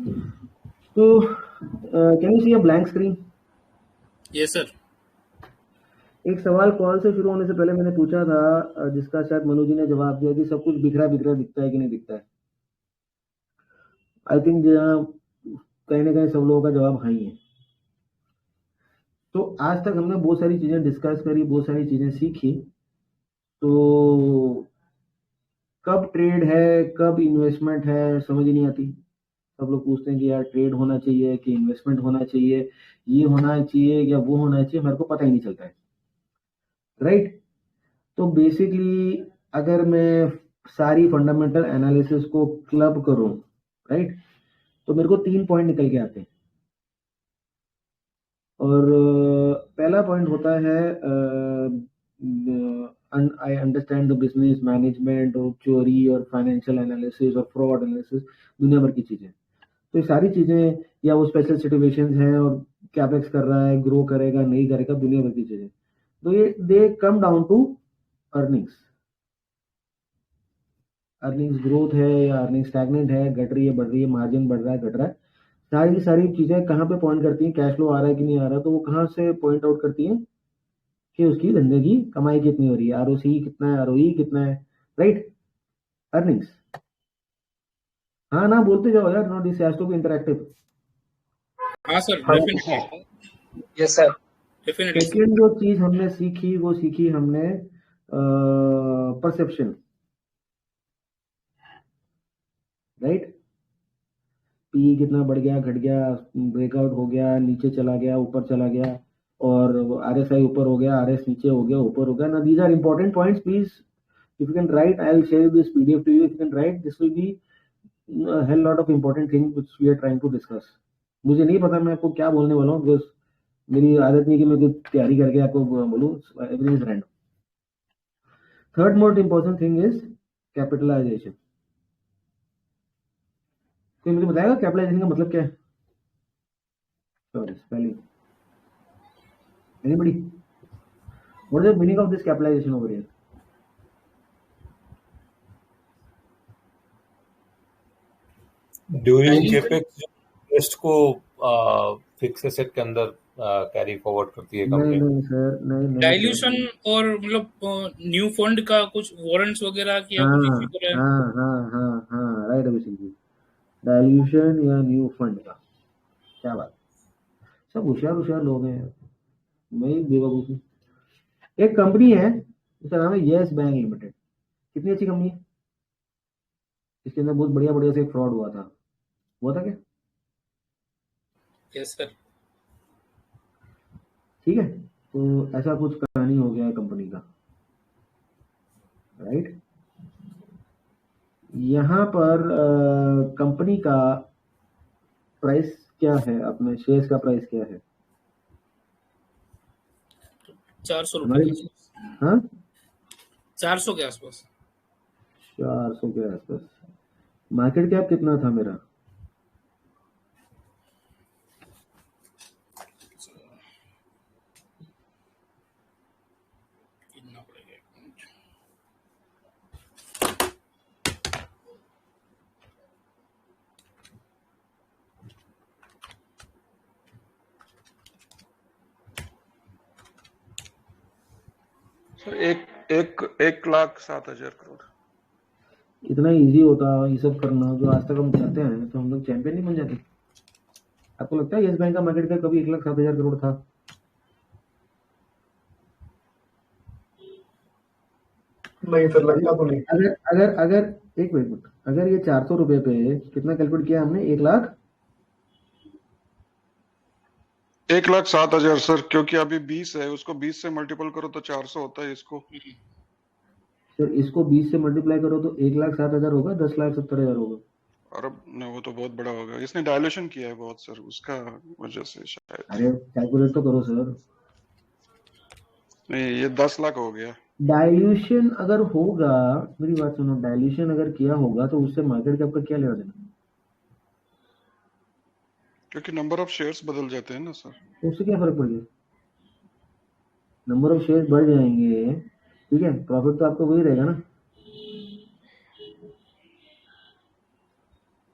तो can you see a blank screen? Yes sir. एक सवाल कॉल से शुरू होने से पहले मैंने पूछा था, जिसका शायद मनु जी ने जवाब दिया कि सब कुछ बिखरा बिखरा दिखता है कि नहीं दिखता है। आई थिंक कहीं ना कहीं सब लोगों का जवाब हाँ ही है। तो आज तक हमने बहुत सारी चीजें डिस्कस करी, बहुत सारी चीजें सीखी। तो कब ट्रेड है, कब इन्वेस्टमेंट है, समझ ही नहीं आती। सब लोग पूछते हैं कि यार ट्रेड होना चाहिए कि इन्वेस्टमेंट होना चाहिए, ये होना चाहिए या वो होना चाहिए, मेरे को पता ही नहीं चलता है। राइट। तो बेसिकली अगर मैं सारी फंडामेंटल एनालिसिस को क्लब करूं, राइट, तो मेरे को 3 पॉइंट निकल के आते हैं। और पहला पॉइंट होता है I understand the business management और चोरी और फाइनेंशियल एनालिसिस और फ्रॉड एनालिसिस, दुनिया भर की चीजें। तो ये सारी चीजें, या वो स्पेशल सिचुएशंस हैं और कैपेक्स कर रहा है, ग्रो करेगा नहीं करेगा, दुनिया भर की चीजें। तो ये they come down to earnings. Earnings growth है या अर्निंग स्टैग्नेंट है, घट रही है बढ़ रही है, मार्जिन बढ़ रहा है घट रहा है, सारी की सारी चीजें कहाँ पे पॉइंट करती हैं? कैश फ्लो आ रहा है कि नहीं आ रहा, तो वो कहाँ से पॉइंट आउट करती हैं कि उसकी धंधे की कमाई कितनी हो रही है, आरओसी कितना है, आरओई कितना है, राइट, अर्निंग्स। हाँ ना बोलते जाओ यार, not this has to be interactive. हाँ सर, हाँ definitely. Yes sir. Definitely sir. Second जो चीज हमने सीखी, वो सीखी हमने परसेप्शन, राइट। पी कितना बढ़ गया घट गया, ब्रेकआउट हो गया, नीचे चला गया, ऊपर चला गया, और आरएसआई ऊपर हो गया, आरएस नीचे हो गया, ऊपर हो गया ना। These are important points, please if you can write, I'll share this PDF to you. If you can write, this will be a hell lot of important things which we are trying to discuss. मुझे नहीं पता मैं आपको क्या बोलने वाला हूँ, because मेरी आदत नहीं कि मैं कुछ तैयारी करके आपको बोलूँ। Everything is random. Third most important thing is capitalization. कोई मुझे बताएगा कैपिटलाइजेशन का मतलब क्या है? Sorry spelling. Anybody? What is the meaning of this capitalization over here? During capex invest को फिक्स एसेट के अंदर कैरी फॉरवर्ड करती है कंपनी। नहीं सर, नहीं डाइल्यूशन और मतलब न्यू फंड का कुछ वारंट्स वगैरह की या कुछ इसी तरह। हाँ राइट अभी जी, डाइल्यूशन या न्यू फंड का, क्या बात। सब होशियार होशियार लोग हैं, मैं ही बेवकूफ हूँ। एक कंपनी है, उसका नाम है यस बैंक लिमिटेड। कितनी अच्छी कंपनी है, इसके अंदर बहुत बढ़िया बढ़िया से फ्रॉड हुआ था क्या? Yes sir. ठीक है, तो ऐसा कुछ कहानी हो गया है कंपनी का, राइट। यहाँ पर कंपनी का प्राइस क्या है, अपने शेयर्स का प्राइस क्या है? 400 रुपए के आसपास। हाँ 400 के आसपास। 400 के आसपास। मार्केट कैप कितना था मेरा? कितना पड़ेगा? सर 1,07,000 करोड़। इतना इजी होता ये सब करना जो आज तक हम चाहते हैं, तो हम लोग चैंपियन नहीं बन जाते। आपको लगता है यस बैंक का मार्केट कैप कभी 1,07,000 करोड़ था? नहीं सर, लगता तो नहीं। अगर अगर अगर एक मिनट, अगर ये 400 रुपए पे कितना कैलकुलेट किया हमने? 1,07,000 सर, क्योंकि अभी 20 है, उसको 20 से मल्टीपल करो तो 400 होता है। तो इसको 20 से मल्टीप्लाई करो तो 1,07,000 होगा, 10,70,000 होगा। अरे नहीं, वो तो बहुत बड़ा होगा। इसने डायल्यूशन किया है बहुत सर, उसका वजह से शायद। अरे कैलकुलेट तो करो सर। नहीं, ये 10 लाख हो गया। डाइल्यूशन अगर होगा, मेरी बात सुनो, डाइल्यूशन अगर किया होगा तो उससे मार्केट कैप का क्या लेना देना? क्योंकि नंबर ऑफ शेयर्स बदल जाते हैं ना सर। तो उससे क्या फर्क पड़ गया? नंबर ऑफ शेयर्स बढ़ जाएंगे, ठीक है, प्रॉफिट तो आपको वही रहेगा ना।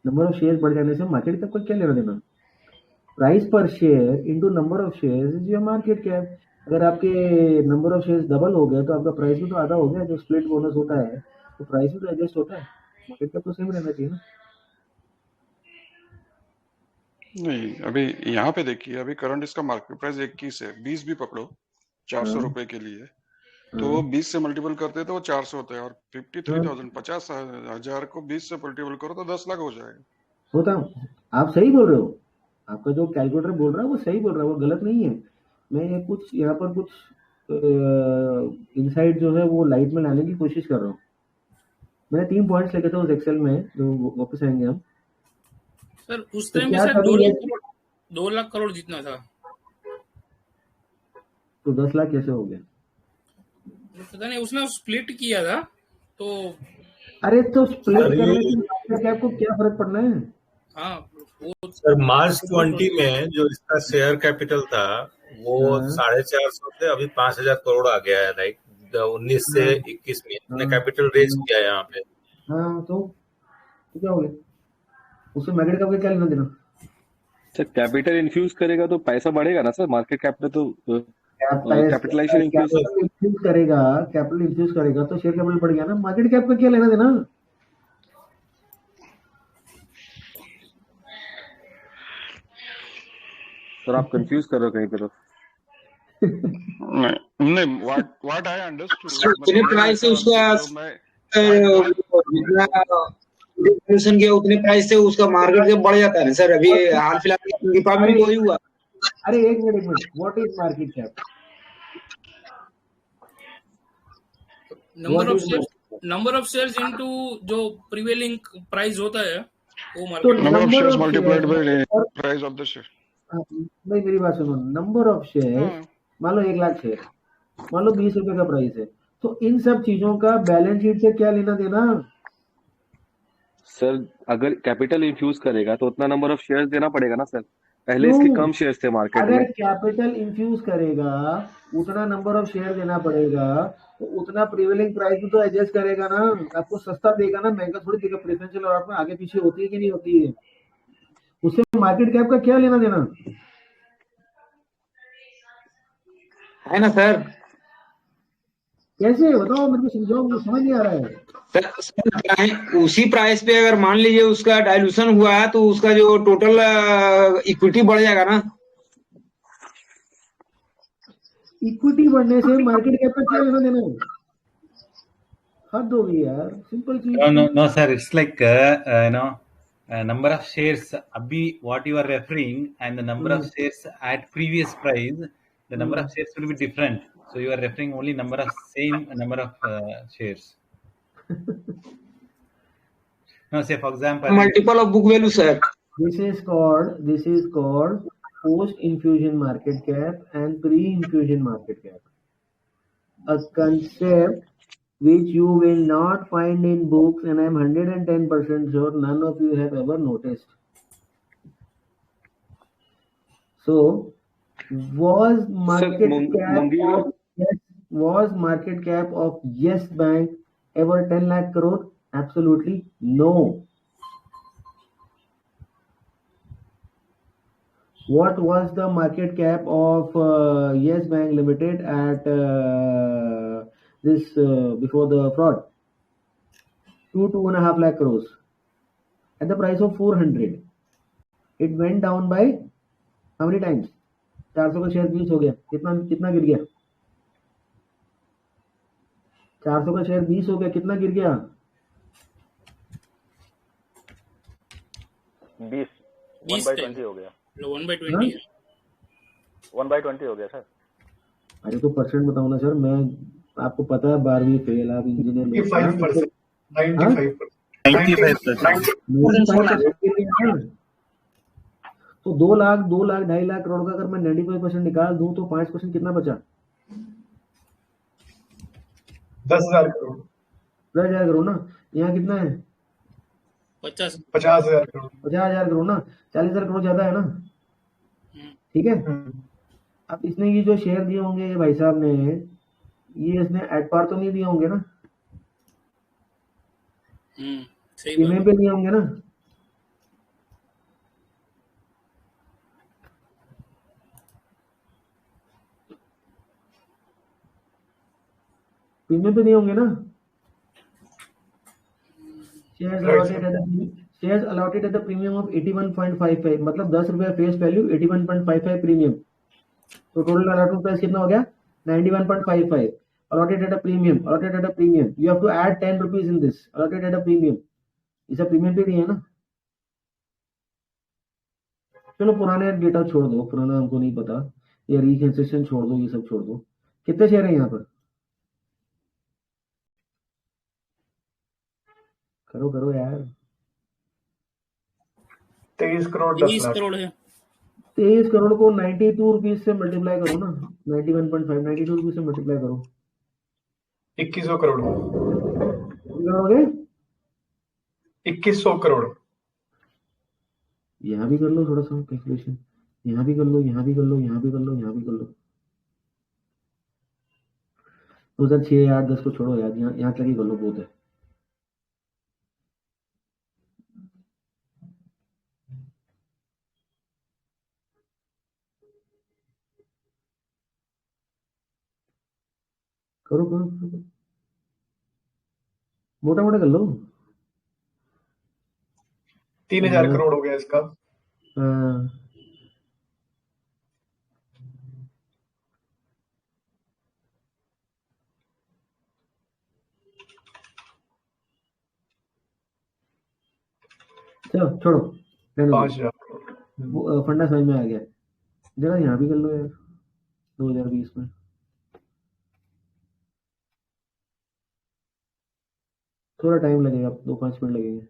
नंबर ऑफ शेयर बढ़ जाने से मार्केट कैप का क्या लेना देना? प्राइस पर share into number of share is your market cap. अगर आपके नंबर ऑफ शेयर डबल हो गया तो आपका प्राइस भी तो आधा हो गया। जो स्प्लिट बोनस होता है तो प्राइस भी तो एडजस्ट होता है। मार्केट कैप तो सेम रहना चाहिए ना। नहीं, अभी यहाँ पे देखिए, अभी करंट इसका मार्केट प्राइस 21 है, 20 भी पकड़ो 400 हाँ रुपए के लिए, तो वो हाँ 20 से मल्टीपल करते हैं तो वो 400 होता है, और हाँ 53,000 50,000 को 20 से मल्टीपल करो तो 10 लाख हो जाएगा। होता। आप सही बोल रहे हो। आपका जो कैलकुलेटर बोल रहा है वो सही बोल रहा है, वो गलत नहीं है। मैं कुछ यहाँ पर कुछ इनसाइट जो है वो लाइट में लाने की कोशिश कर रहा हूँ। मैंने 3 पॉइंट्स लिखे थे उस एक्सेल में, जो वापस आएंगे हम। सर उस तो टाइम में क्या शायद था 2 लाख करोड़ जितना था। तो 10 लाख कैसे हो गया? पता नहीं, उसने स्प्लिट किया था तो। अरे तो स्प्लिट सर करने ये से मार्केट कैप को क्या फर्क पड़ना है? हाँ वो सर मार्च 20 में जो इसका शेयर कैपिटल था वो हाँ 450 से अभी 5,000 करोड़ आ गया है, लाइक 19 से हाँ 21 में हाँ इसने कैपिटल रेज हाँ किया है यहाँ पे। हाँ, तो क्या हो गया? उससे मार्केट कैप का क्या लेना देना? सर कैपिटल इन्फ्यूज करेगा तो पैसा बढ़ेगा ना सर, मार्केट कैप में तो कैपिटलाइजेशन इंक्रीज। कैपिटल इंफ्यूज करेगा, कैपिटल इंफ्यूज करेगा तो शेयर कैपिटल बढ़ गया ना। मार्केट कैप का क्या लेना देना? सर आप कंफ्यूज कर रहे हो कहीं पे तो। नहीं, व्हाट आई अंडरस्टूड, उतने मतलब प्राइस से उसका जो मैं जितना डिस्ट्रीब्यूशन किया उतने प्राइस से उसका मार्केट कैप बढ़ जाता है ना सर। अभी हाल फिलहाल में डिपार्टमेंट वही हुआ। अरे एक minute, what is market cap? Number of shares into जो प्रिवेलिंग प्राइस होता है वो तो market. Number of shares share multiplied by price of the share. भाई मेरी बात सुनो। नंबर ऑफ शेयर, मान लो 1 लाख शेयर, मान लो 20 रुपए का प्राइस है, तो इन सब चीजों का बैलेंस शीट से क्या लेना देना? सर अगर कैपिटल इन्फ्यूज करेगा तो उतना नंबर ऑफ शेयर्स देना पड़ेगा ना सर। पहले इसके कम शेयर्स थे मार्केट अगर में। कैपिटल इंफ्यूज करेगा उतना नंबर ऑफ शेयर देना पड़ेगा, तो उतना प्रिवेलिंग प्राइस भी तो एडजस्ट करेगा ना। आपको सस्ता देगा ना, महंगा थोड़ी देगा। प्रेफरेंशियल और आपको आगे पीछे होती है कि नहीं होती है? उससे मार्केट कैप का क्या लेना देना है ना सर? कैसे बताओ मेरे को, समझाओ, मुझे समझ नहीं आ रहा है। सर उसी प्राइस पे अगर मान लीजिए उसका डायलूशन हुआ है तो उसका जो टोटल इक्विटी बढ़ जाएगा ना। इक्विटी बढ़ने से मार्केट कैप का क्या लेना देना? हद हो गई यार, सिंपल चीज। No, sir. It's like number of shares. Abhi, what you are referring, and the number of shares at previous price, the number of shares will be different. So you are referring only same number of shares. No, say for example, multiple of book value sir. This is called post infusion market cap and pre infusion market cap. A concept which you will not find in books, and I am 110% sure none of you have ever noticed. So, was market cap of Yes Bank ever 10 lakh crore? Absolutely no. What was the market cap of Yes Bank Limited at before the fraud? 2.5 lakh crores at the price of 400. It went down by how many times? 400 का share 20 हो गया, कितना गिर गया? 400 का share 20 हो गया, कितना गिर गया? 20 1/20 हो गया। 1/20 1/20 हो गया सर। अरे तो परसेंट बताओ ना सर। मैं आपको पता है 12वीं फेल, आप इंजीनियर 95%। तो 2 लाख 2.5 लाख करोड़ का अगर मैं 95% निकाल दूं तो 5% कितना बचा? 10,000 करोड़। 10,000 करोड़ ना। यहाँ कितना है? 50,000 करोड़। 50,000 करोड़ ना। 40,000 करोड़ ज्यादा है ना। ठीक है। अब इसने ये जो शेयर दिए होंगे ये भाई साहब ने, ये इसने एट पार तो नहीं दिए होंगे ना, सही प्रीमियम पे दिए होंगे ना। प्रीमियम पे नहीं होंगे ना। Shares allotted at the premium of 81.55, मतलब 10 रुपया फेस वैल्यू, 81.55 प्रीमियम। तो टोटल अलॉटमेंट प्राइस कितना हो गया? 91.55 allotted at a premium, allotted at a premium. You have to add 10 rupees in this, allotted at a premium. इसे premium पे नहीं है ना। चलो पुराने डेटा छोड़ दो, पुराना हमको नहीं पता, ये रिकंस्ट्रक्शन छोड़ दो, ये सब छोड़ दो। कितने शेयर है यहाँ पर? करो करो यार। 23 करोड़ 10 लाख करोड़ है। 23 करोड़ को 92 रुपीज से मल्टीप्लाई करो ना, 91.5, 92 रुपीज से मल्टीप्लाई करो, 2100 करोड़ करोगे 2100 करोड़। यहाँ भी कर लो थोड़ा सा कैलकुलेशन, यहाँ भी कर लो, यहाँ भी कर लो, यहाँ भी कर लो, यहाँ भी कर लो। 2006, 8, 10 को छोड़ो यार, यहाँ तक ही कर लो, बहुत है। करो करो करो, मोटा मोटा कर लो। 3000 करोड़ हो गया इसका। चलो छोड़ो, 5000 करोड़। फंडा समझ में आ गया। जरा यहाँ भी कर लो यार, 2020 में। थोड़ा टाइम लगेगा, 2-5 मिनट लगेंगे।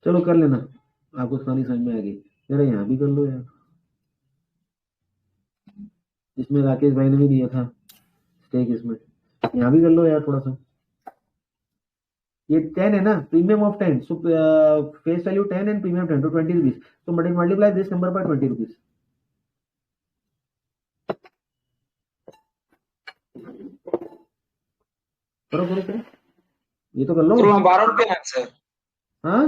चलो कर लेना, आपको कहानी समझ में आ गई। जरा यहाँ भी कर लो यार, इसमें राकेश भाई ने भी दिया था स्टेक, इसमें यहाँ भी कर लो यार थोड़ा सा। ये 10 है ना, premium of 10, so face value 10 and premium 10, तो 20 रुपीज। तो multiply this number by 20 rupees. करो करो करो, ये तो कर लो। 12 रुपये है सर। हाँ,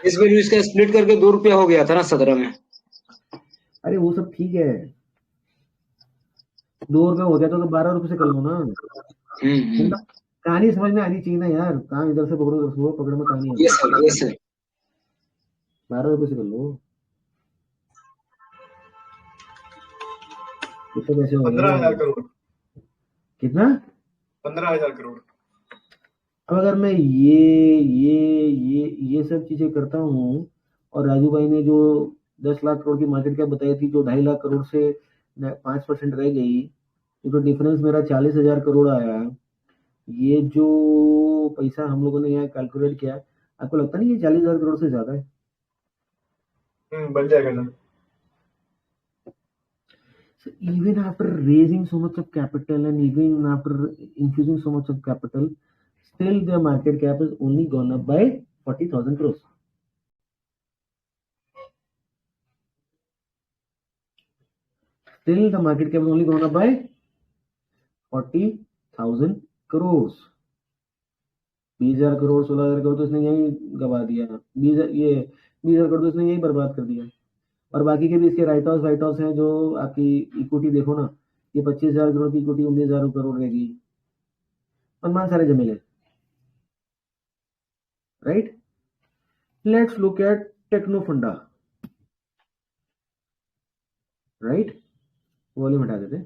इस वैल्यू इसका स्प्लिट करके 2 रुपया हो गया था ना 17 में। अरे वो सब ठीक है, 2 रुपये हो गया तो 12 रुपये से कर लो ना। कहानी समझ में आनी चाहिए ना यार, काम इधर से पकड़ो, उधर से पकड़ में कहानी है। ये सर 12 रुपये से कर लो। कितने पैसे हो गए? 15,000 करोड़। कितना? 15,000 करोड़। अब अगर मैं ये सब चीजें करता हूँ, और राजू भाई ने जो 10 लाख करोड़ की मार्केट कैप बताई थी, जो 2.5 लाख करोड़ से 5% रह गई, तो डिफरेंस मेरा 40,000 करोड़ आया। ये जो पैसा हम लोगों ने यहाँ कैलकुलेट किया, आपको लगता नहीं ये 40,000 करोड़ से ज्यादा है? बन जाएगा sir. So even after raising so much of capital and even after infusing so much of capital, still their market cap has only gone up by 40,000 crores. Still the market cap has only gone up by 40,000 crores. 20,000 crore 16,000 crore तो इसने यही गवा दिया, 20,000 करोड़ तो इसने यही बर्बाद कर दिया। और बाकी के भी इसके राइट हाउस हैं, जो आपकी इक्विटी देखो ना, ये 25,000 करोड़ की इक्विटी 19,000 करोड़ रहेगी, अनुमान सारे जमीले। Right, let's look at Technofunda. Right, volume हटा देते।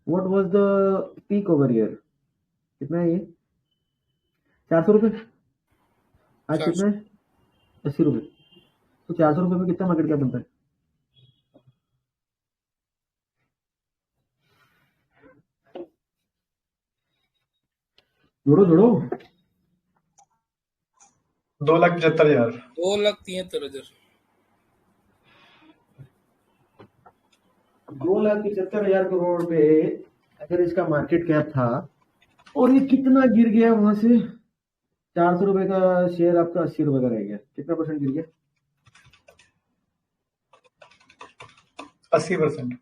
What was the peak over year? कितना है ये? 400 रुपए। आज कितना है? 80 रुपए। तो 400 रुपए में कितना मार्केट कैप बनता है? जोड़ो जोड़ो। 2,75,000। 2,73,000। 2,75,000 करोड़ पे अगर इसका मार्केट कैप था, और ये कितना गिर गया वहां से? 400 रुपए का शेयर आपका 80 रुपए का रह गया। कितना परसेंट गिर गया? 80%।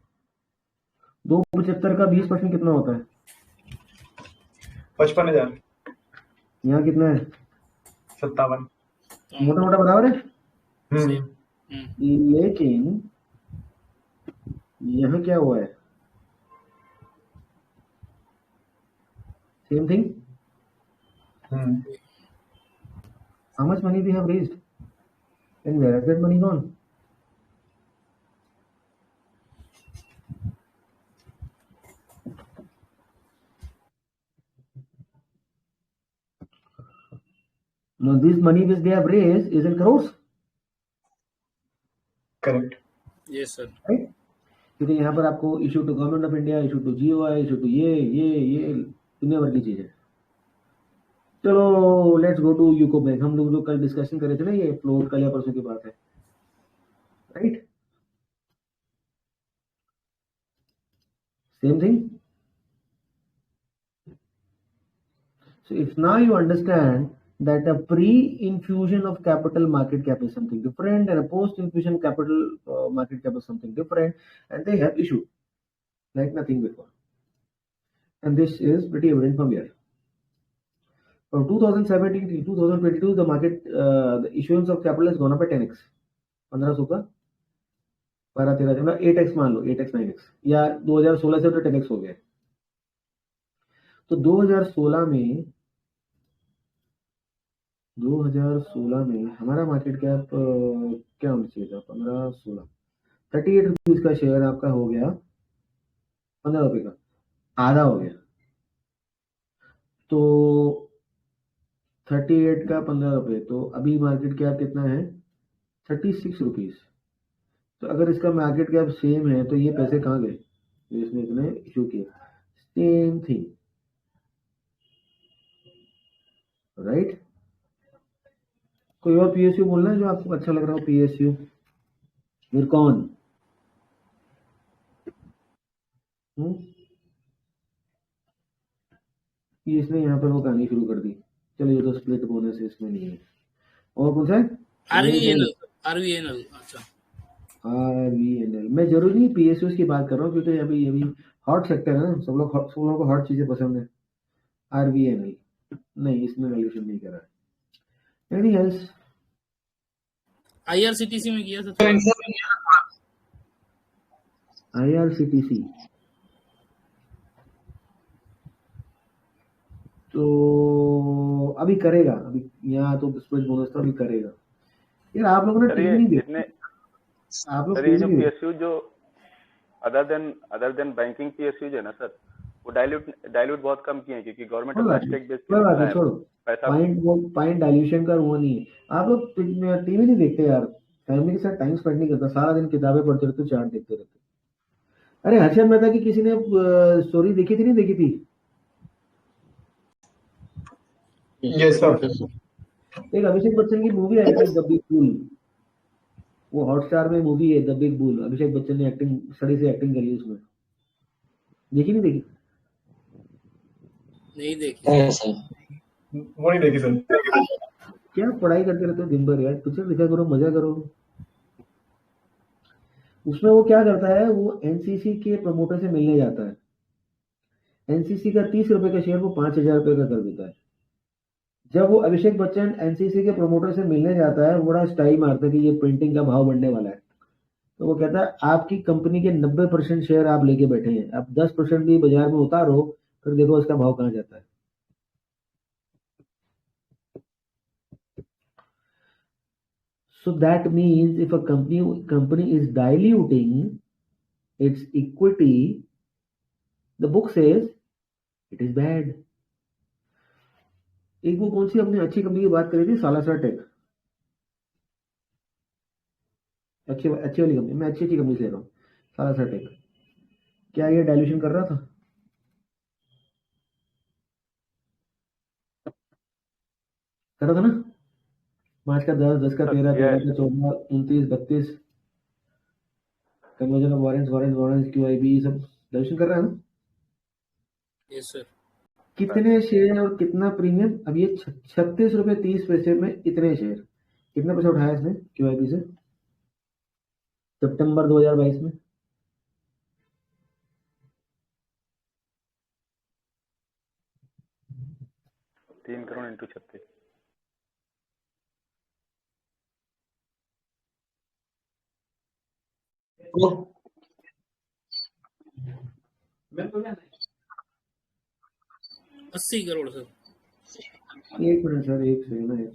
2,75 का 20% कितना होता है? 55,000। यहाँ कितना है? 57। मोटा मोटा बराबर है। लेकिन यहाँ क्या हुआ है? Same thing. How much money we have raised? And where has that money gone? Now this money which they have raised is in crores. Correct. Yes sir. Right. क्योंकि यहाँ पर आपको issue to government of India, issue to GOI, issue to ये दुनिया भर की चीजें. चलो let's go to UCO Bank. हम लोग जो कल डिस्कशन कर रहे थे ना, ये फ्लोट कल या परसों की बात है. Right. Same thing. So if now you understand that a pre-infusion of capital market cap is something different and a post-infusion capital market cap is something different, and they have issued like nothing before. And this is pretty evident from here. From 2017 to 2022, the market, the issuance of capital has gone up by 10x. 1500 का 12-13 मतलब 8x मान लो, 8x 9x, या 2016 से तो 10x हो गया. तो 2016 में हमारा मार्केट कैप क्या होना चाहिए था? 15-16 38 रुपीज का शेयर आपका हो गया 15 रुपए का, आधा हो गया. तो 38 का 15 रुपए, तो अभी मार्केट कैप कितना है? 36 रुपीज. तो अगर इसका मार्केट कैप सेम है तो ये पैसे कहाँ गए जो इसने इतने इशू किए? Same thing. राइट. कोई और पीएसयू बोलना है जो आपको अच्छा लग रहा हो? पीएसयू फिर कौन? इसने यहाँ पर वो कहानी शुरू कर दी. चलिए ये तो स्प्लिट बोनस है, इसमें नहीं है. और कौन सा है? आरवीएनएल. अच्छा, आरवीएनएल. मैं जरूरी नहीं पीएसयू की बात कर रहा हूँ क्योंकि अभी हॉट सेक्टर है ना, सब लोगों को हॉट चीजें पसंद है. आरवीएनएल नहीं, इसमें वैल्यूएशन नहीं कर रहा है. Any else? आईआरसीटीसी में किया था. आईआरसीटीसी तो अभी करेगा, अभी यहाँ तो स्प्लिट बोनस तो अभी करेगा. यार आप लोगों ने टीवी नहीं देखी? आप लोग सर ये जो पीएसयू जो अदर देन बैंकिंग पीएसयू है ना सर, वो डाइल्यूट बहुत कम किए हैं क्योंकि गवर्नमेंट अपना स्टेक बेस पे छोड़ो. पॉइंट डाइल्यूशन का वो नहीं है. आप लोग टीवी नहीं देखते यार, फैमिली के साथ टाइम स्पेंड नहीं करता, सारा दिन किताबें पढ़ते रहते, चार्ट देखते रहते. अरे हर्षद मेहता की किसी ने स्टोरी देखी थी? नहीं देखी थी? Yes sir. एक अभिषेक बच्चन की मूवी आई थी द बिग बुल. वो हॉटस्टार में मूवी है the big bull. Abhishek Bachchan ने सड़ी से एक्टिंग करी उसमें. देखी नहीं देखी? नहीं देखी. वो नहीं देखी सर. क्या पढ़ाई करते रहते हो दिन भर यार, पिक्चर देखा करो, मजा करो. उसमें वो क्या करता है, वो एनसीसी के प्रमोटर से मिलने जाता है. एनसीसी का 30 रुपए का शेयर वो 5,000 रुपए का कर देता है. जब वो अभिषेक बच्चन एनसीसी के प्रमोटर से मिलने जाता है, बड़ा स्टाइल मारता है कि ये प्रिंटिंग का भाव बढ़ने वाला है. तो वो कहता है आपकी कंपनी के 90% शेयर आप लेके बैठे हैं, आप 10% भी बाजार में उतारो, फिर देखो इसका भाव कहाँ जाता है. So that means if a company is diluting its equity, the book says it is bad. एक वो कौन सी अपनी अच्छी कंपनी की बात करी थी? सालासर टेक. अच्छी वाली कंपनी, मैं अच्छी कंपनी से ले रहा हूँ. सालासर टेक क्या ये डाइल्यूशन कर रहा था? कर रहा था ना. 5 का 10, 10 का 13, 13 का 14, 29, 32 कन्वर्जन ऑफ वारंट्स क्यूआईबी सब डाइल्यूशन कर रहा है ना. Yes sir. कितने शेयर और कितना प्रीमियम? अब ये 36 रुपए 30 पैसे में इतने शेयर, कितना पैसा उठाया इसने क्यूआईबी से सितंबर 2022 में? ₹3 करोड़ इंटू 36. 80 करोड़ सर। एक मिनट सर, एक सेकंड।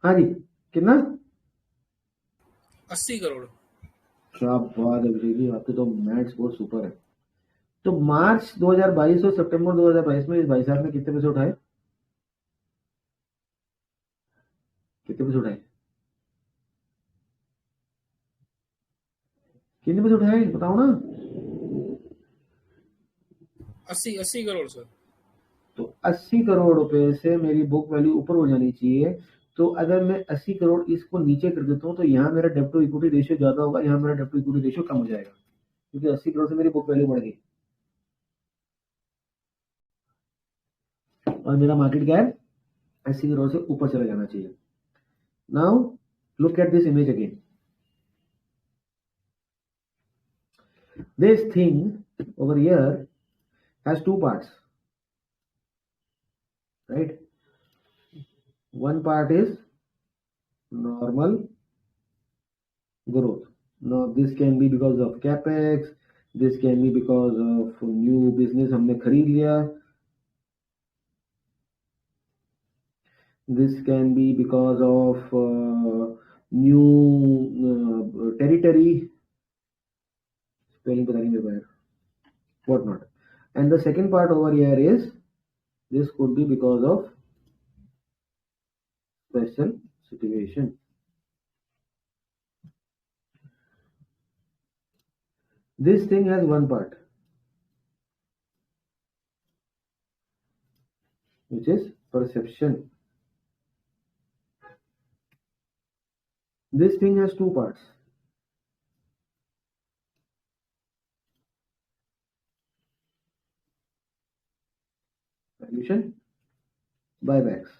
हाँ जी, कितना? 80 करोड़। क्या बात है विजय जी, आपके तो मैथ्स बहुत सुपर है। तो मार्च 2022 और सितंबर 2022 में इस भाई साहब ने कितने पैसे उठाए? कितने पैसे उठाए? कितने पैसे उठाए बताओ ना। 80 करोड़ सर। तो 80 करोड़ रुपए से मेरी बुक वैल्यू ऊपर हो जानी चाहिए। तो अगर मैं 80 करोड़ इसको नीचे कर देता हूँ तो यहाँ मेरा डेब्ट टू इक्विटी रेशियो ज्यादा होगा, यहाँ मेरा डेब्ट टू इक्विटी रेशियो कम हो जाएगा, क्योंकि 80 करोड़ से मेरी बुक वैल्यू बढ़ गई और मेरा मार्केट कैप 80 करोड़ से ऊपर चला जाना चाहिए। Now look at this image again. This thing over here has two parts, right? One part is normal growth. Now this can be because of capex, this can be because of new business हमने खरीद लिया, this can be because of new territory, spelling पता नहीं मेरे को यार, what not. And the second part over here is this could be because of special situation. This thing has one part, which is perception. This thing has two parts. Valuation, buybacks.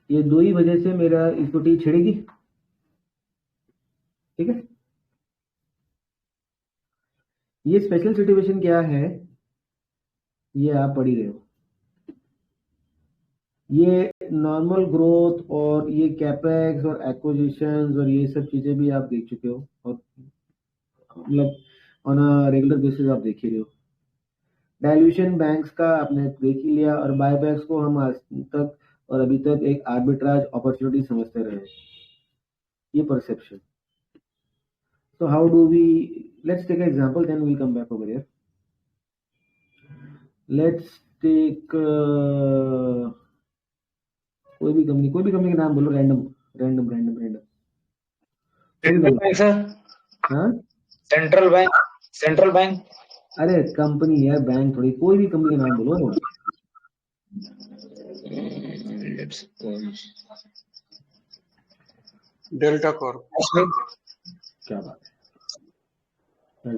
ये दो ही वजह से मेरा equity छिड़ेगी, ठीक है। ये special situation क्या है, ये आप पढ़ ही रहे हो। ये नॉर्मल ग्रोथ और ये कैपेक्स और एक्विजिशंस और ये सब चीजें भी आप देख चुके हो, और मतलब ऑन अ रेगुलर बेसिस आप देख ही रहे हो। डाइल्यूशन बैंक्स का आपने देख ही लिया, और बायबैक्स को हम आज तक और अभी तक एक आर्बिट्राज अपॉर्चुनिटी समझते रहे। ये perception. So how do we, let's take an example, then we'll come back over here. Let's take कोई भी कंपनी का नाम बोलो, रैंडम। Central bank sir. हाँ, सेंट्रल बैंक। अरे कंपनी यार, बैंक थोड़ी, कोई भी कंपनी का नाम बोलो। Delta Corp. क्या बात है,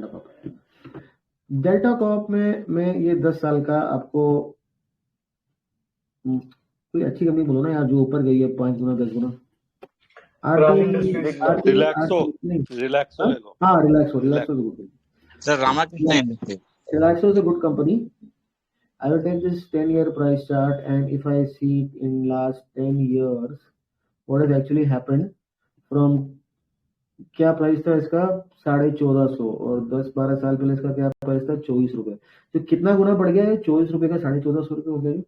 डेल्टा कॉर्प में मैं ये 10 साल का आपको कोई अच्छी कंपनी बोलो ना यार, जो ऊपर गई है 5 गुना 10 गुना। रिलैक्सो ले लो। हाँ, Relaxo good sir. Ramakrishna industry, Relaxo is a good company. I will take this 10-year price chart, and if I see in last 10 years what has actually happened from, क्या प्राइस था इसका 1450, और 10-12 साल पहले इसका क्या प्राइस था 24 रुपए। तो कितना गुना बढ़ गया है? 24 रुपए का 1450 रुपए हो गया।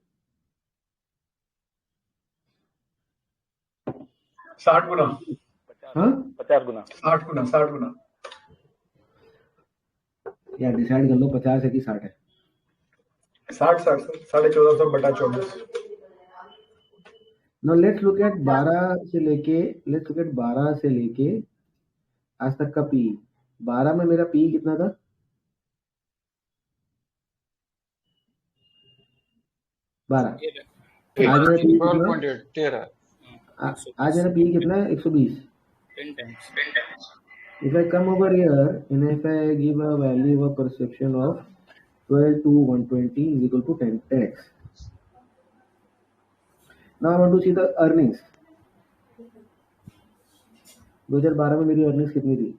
60 गुना। हाँ, 50 गुना। 60 गुना। यार डिसाइड कर लो 50 है कि 60 है। 60 1450 बटा 24। Now let's look at 12 से लेके आज तक का पी। 12 में मेरा पी कितना था? 12। आज मेरा पी कितना? आज मेरा पी कितना है? 120। 10 times. If I come over here and if I give a value of perception of 12 to 120 is equal to 10x. Now I want to see the earnings. 2012 में मेरी अर्निंग्स कितनी थी?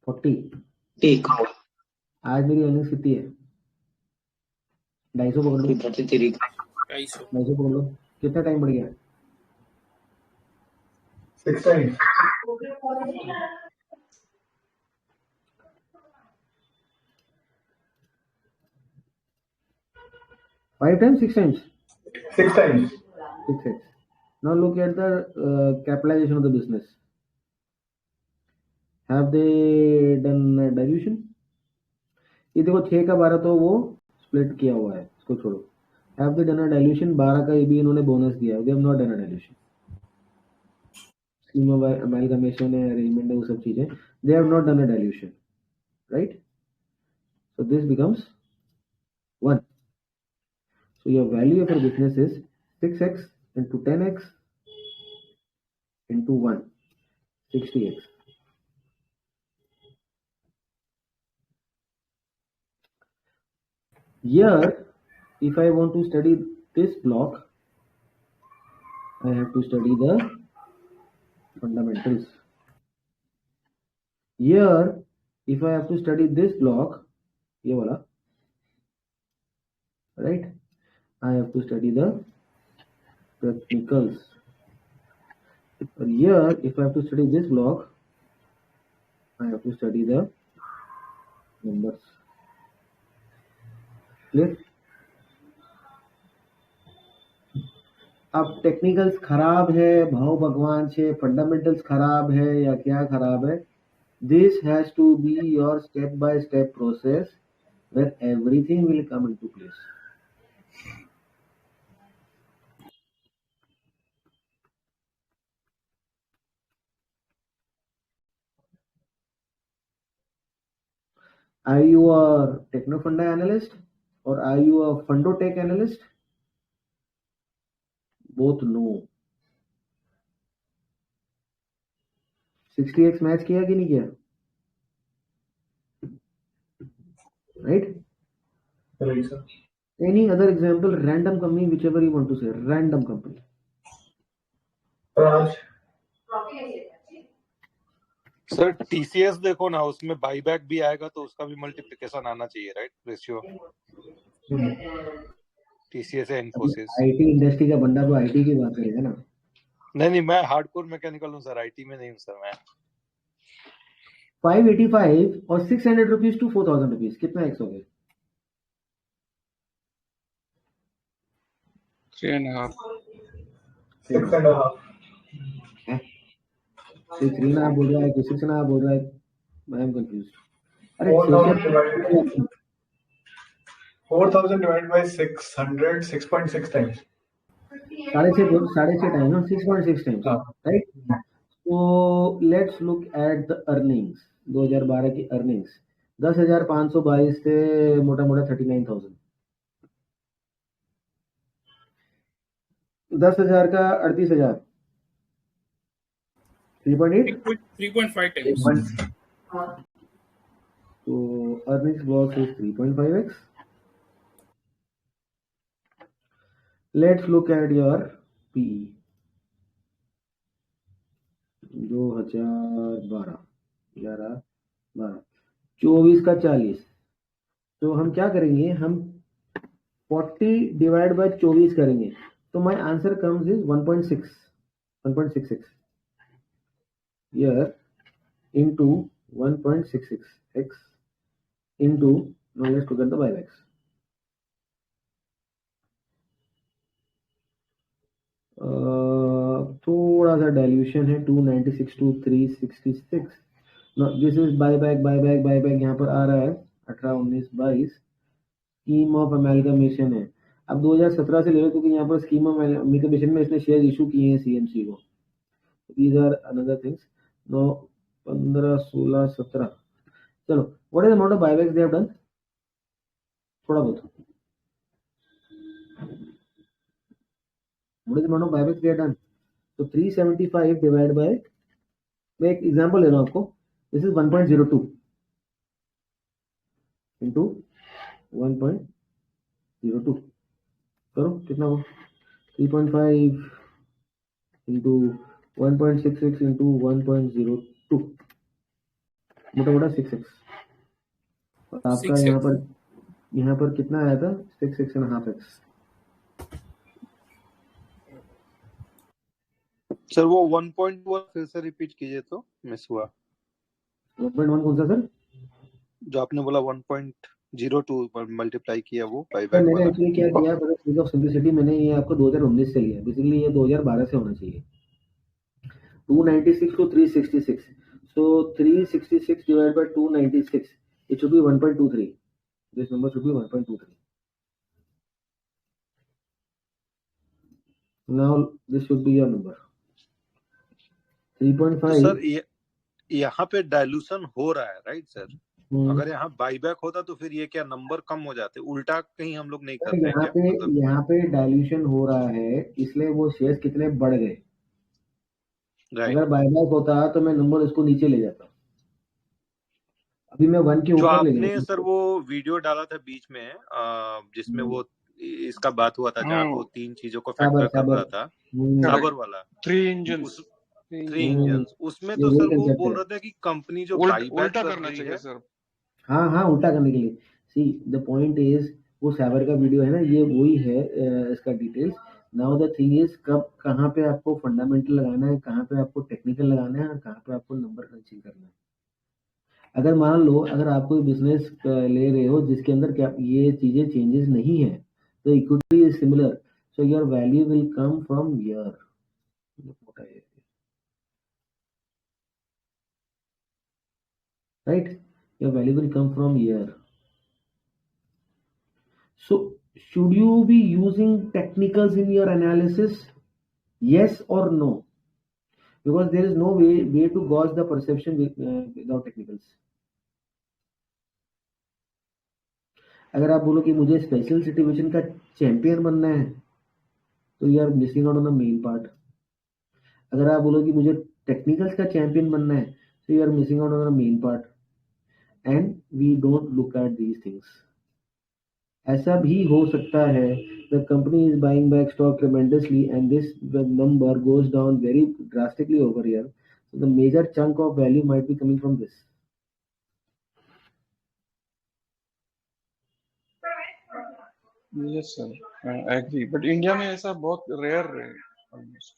40। ठीक। आज मेरी अर्निंग्स कितनी है? 250 पकड़ लो, 250 250 पकड़ लो। कितना टाइम बढ़ गया? 6 times. 5 times, 6 times? 6 times. 6x. Now look at the capitalization of the business. Have they done dilution? ये देखो 6 का 12 तो वो स्प्लिट किया हुआ है, इसको छोड़ो। Have they done a dilution? 12 का ये भी इन्होंने बोनस दिया है। They have not done a dilution. Scheme of amalgamation है, arrangement है, वो सब चीजें। They have not done a dilution, right? So this becomes 1. So your value of your business is 6x into 10x into 1, 60x. Here, if I want to study this block, I have to study the fundamentals. Here, if I have to study this block, ये वाला, right? I have to study the technicals. But here, if I have to study this block, I have to study the numbers. Clear? अब technicals खराब है, भाव भगवान छे, fundamentals खराब है या क्या खराब है? This has to be your step by step process where everything will come into place. Are you a techno-funda analyst or are you a fundotech analyst? Both no. 60x match किया कि नहीं किया? Right? Right, sir. Any other example? Random company, whichever you want to say. Random company. Raj. Sir TCS देखो ना, उसमें buyback भी आएगा तो उसका भी मल्टीप्लिकेशन आना चाहिए, राइट? रेशियो टीसीएस है इन्फोसिस। आईटी इंडस्ट्री का बंदा तो आईटी की बात करेगा ना। नहीं, मैं हार्डकोर मैकेनिकल हूँ सर, आईटी में नहीं हूँ सर मैं। 585 और 600 रुपीज टू 4000 रुपीज, कितना एक्स हो गया? 3.5. 6.5. 3.5 बोल रहा है कि 6.5 बोल रहा है? I am confuse. अरे 4,000 divided by 600, 6.6 times. 6.5 टाइम ना, 6.6 टाइम्स, राइट? तो let's look at the earnings. 2012 की अर्निंग्स 10,522 से मोटा मोटा 39,000। 10,000 का 38,000, 3.8, 3.5 times. तो earnings block is 3.5x. Let's look at your PE 2012, 11, 12, 24 का 40। तो हम क्या करेंगे? हम 40 डिवाइड बाय 24 करेंगे, तो my answer comes is 1.66 here into 1.66x into, now let's look at the buybacks. थोड़ा सा डाइल्यूशन है, 296 to 366. दिस इज बायबैक यहाँ पर आ रहा है 18, 19, 22। स्कीम ऑफ अमेलगमेशन है। अब 2017 से ले लो, क्योंकि यहाँ पर स्कीम ऑफ अमेलगमेशन में इसने शेयर इशू किए हैं सीएमसी को। These are another things. 9, 15, 16, 17। चलो, what is the amount of buybacks they have done? थोड़ा बहुत what is the amount of buybacks they have done? So 375 divided by, मैं एक एग्जांपल ले रहा हूं आपको। दिस इज 1.02 into 1.02, करो कितना हो? 3.5 into 1.66 into 1.02 मोटा मोटा 6x। और आपका 6x। यहाँ पर कितना आया था? 6.5x। सर वो 1.1 फिर से रिपीट कीजिए तो मिस हुआ। 1.1 कौन सा सर? जो आपने बोला 1.02 पर मल्टीप्लाई किया वो सर बाईबैक मैंने वाला। एक्चुअली क्या किया, फॉर ऑफ सिंपलिसिटी मैंने ये आपको 2019 से लिया, बेसिकली ये 2012 से होना चाहिए। 296 to 366, so 366 divided by 296, it should be 1.23. This number should be 1.23. Now this should be your number 3.5। तो सर यहाँ पे डाइल्यूशन हो रहा है राइट सर? अगर यहाँ बाईबैक होता तो फिर ये क्या नंबर कम हो जाते? उल्टा कहीं हम लोग नहीं करते हैं क्या? मतलब यहाँ पे डाइल्यूशन हो रहा है इसलिए वो शेयर्स कितने बढ़ गए। अगर बायबैक होता तो मैं नंबर इसको नीचे ले जाता। अभी मैं 1 के ऊपर ले गया। आपने सर वो वीडियो डाला था बीच में जिसमें वो इसका बात हुआ था जहाँ वो 3 चीजों को फैक्टर कर रहा था, साबर वाला 3 इंजन्स। उसमें तो सर वो बोल रहा था कि कंपनी जो उल्टा करना चाहिए सर। हाँ उल्टा करने के लिए। सी द पॉइंट इज वो साबर का वीडियो है ना, ये वही है इसका details. Now the thing is कब कहाँ पे आपको फंडामेंटल लगाना है, कहाँ पे आपको टेक्निकल लगाना है और कहाँ पे आपको नंबर क्रंचिंग करना है। अगर मान लो अगर आप कोई बिजनेस ले रहे हो जिसके अंदर क्या ये चीजें चेंजेस नहीं है, तो equity is similar, so your value will come from here. Right, your value will come from here. So should you be using technicals in your analysis? Yes or no? Because there is no way to gauge the perception without technicals. अगर आप बोलो कि मुझे special situation का champion बनना है तो you are missing out on the main part. अगर आप बोलो कि मुझे टेक्निकल्स का चैंपियन बनना है तो you are missing out on the main part. And we don't look at these things. ऐसा भी हो सकता है the company is buying back stock tremendously and the number goes down very drastically over here, so the major chunk of value might be coming from this. Yes sir, I agree, but India में ऐसा बहुत rare है almost.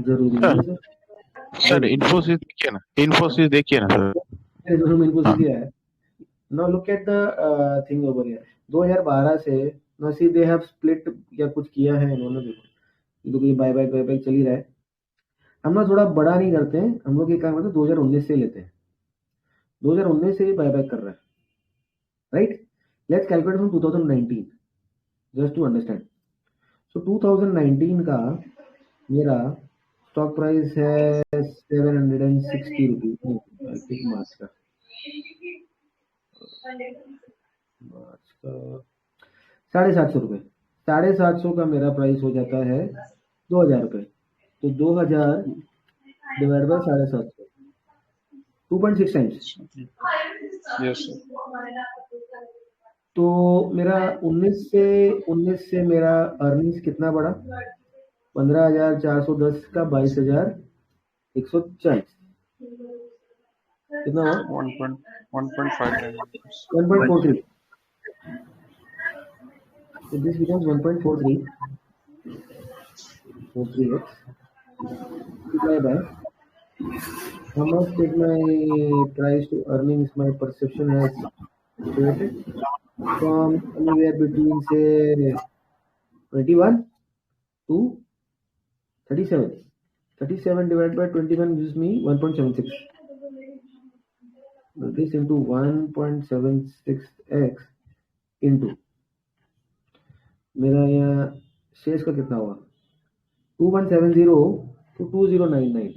जरूरी है sir. Sir Infosys देखिए ना, इन्फोसिस देखिए ना सर। इन्फोसिस ही है। Now look at the thing over here. 2012 से now see they have split या कुछ किया है इन्होंने। देखो ये बाय चल ही रहा है। हम लोग थोड़ा बड़ा नहीं करते हैं, हम लोग ये काम करते हैं 2019 से लेते हैं। 2019 से बाय कर रहा है, right? Let's calculate from 2019 just to understand. So 2019 का मेरा स्टॉक प्राइस है 760 रुपीज मार्च का। 750 रुपये। 750 का मेरा प्राइस हो जाता है 2000 रुपये। तो 2000 divide by 750, 2.6 times. Yes sir. तो मेरा 19 से मेरा अर्निंग्स कितना बढ़ा? 15,410 का 22,140 कितना हुआ? 1.43। So this becomes 1.43x multiplied by how much did my price to earnings my perception has created from anywhere between say 21 to 37. 37 divided by 21 gives me 1.76. This into 1.76x into मेरा यहाँ शेष का कितना हुआ? 2170 to 2099.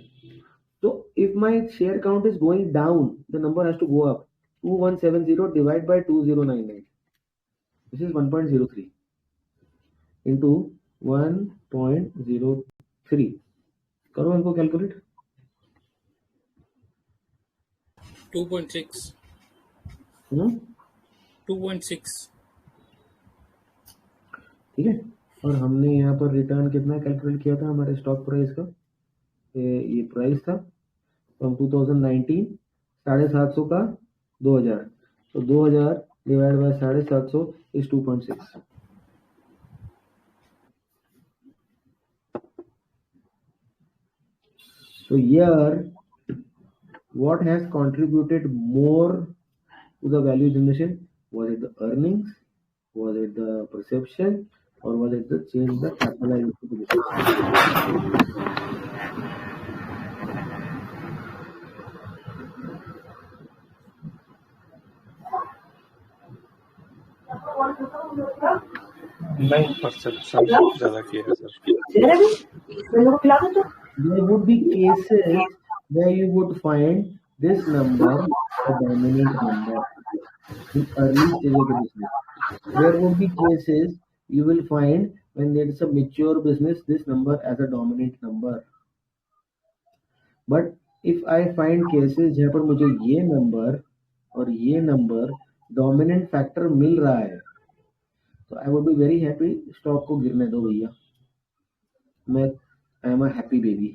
So if my share count is going down, the number has to go up. 2170 divided by 2099. This is 1.03 into 1.03. करो इनको calculate. 2.6 2.6 ठीक है। और हमने यहाँ पर रिटर्न कितना कैलकुलेट किया था हमारे स्टॉक प्राइस का, ये प्राइस था फ्रॉम 2019, 750 का 2000, तो 2000 divide by 750 is 2.6. So here, what has contributed more to the value generation? Was it the earnings? Was it the perception? Or was it the change in the capitalization to the नहीं, perception ज्यादा किया है sir. There would be cases where you would find this number a dominant number in early stage of the business. There would be cases you will find when there is a mature business this number as a dominant number. But if I find cases जहाँ पर मुझे ये number और ये number dominant factor मिल रहा है, तो I would be very happy. Stock को गिरने दो भैया, मैं I am a happy baby.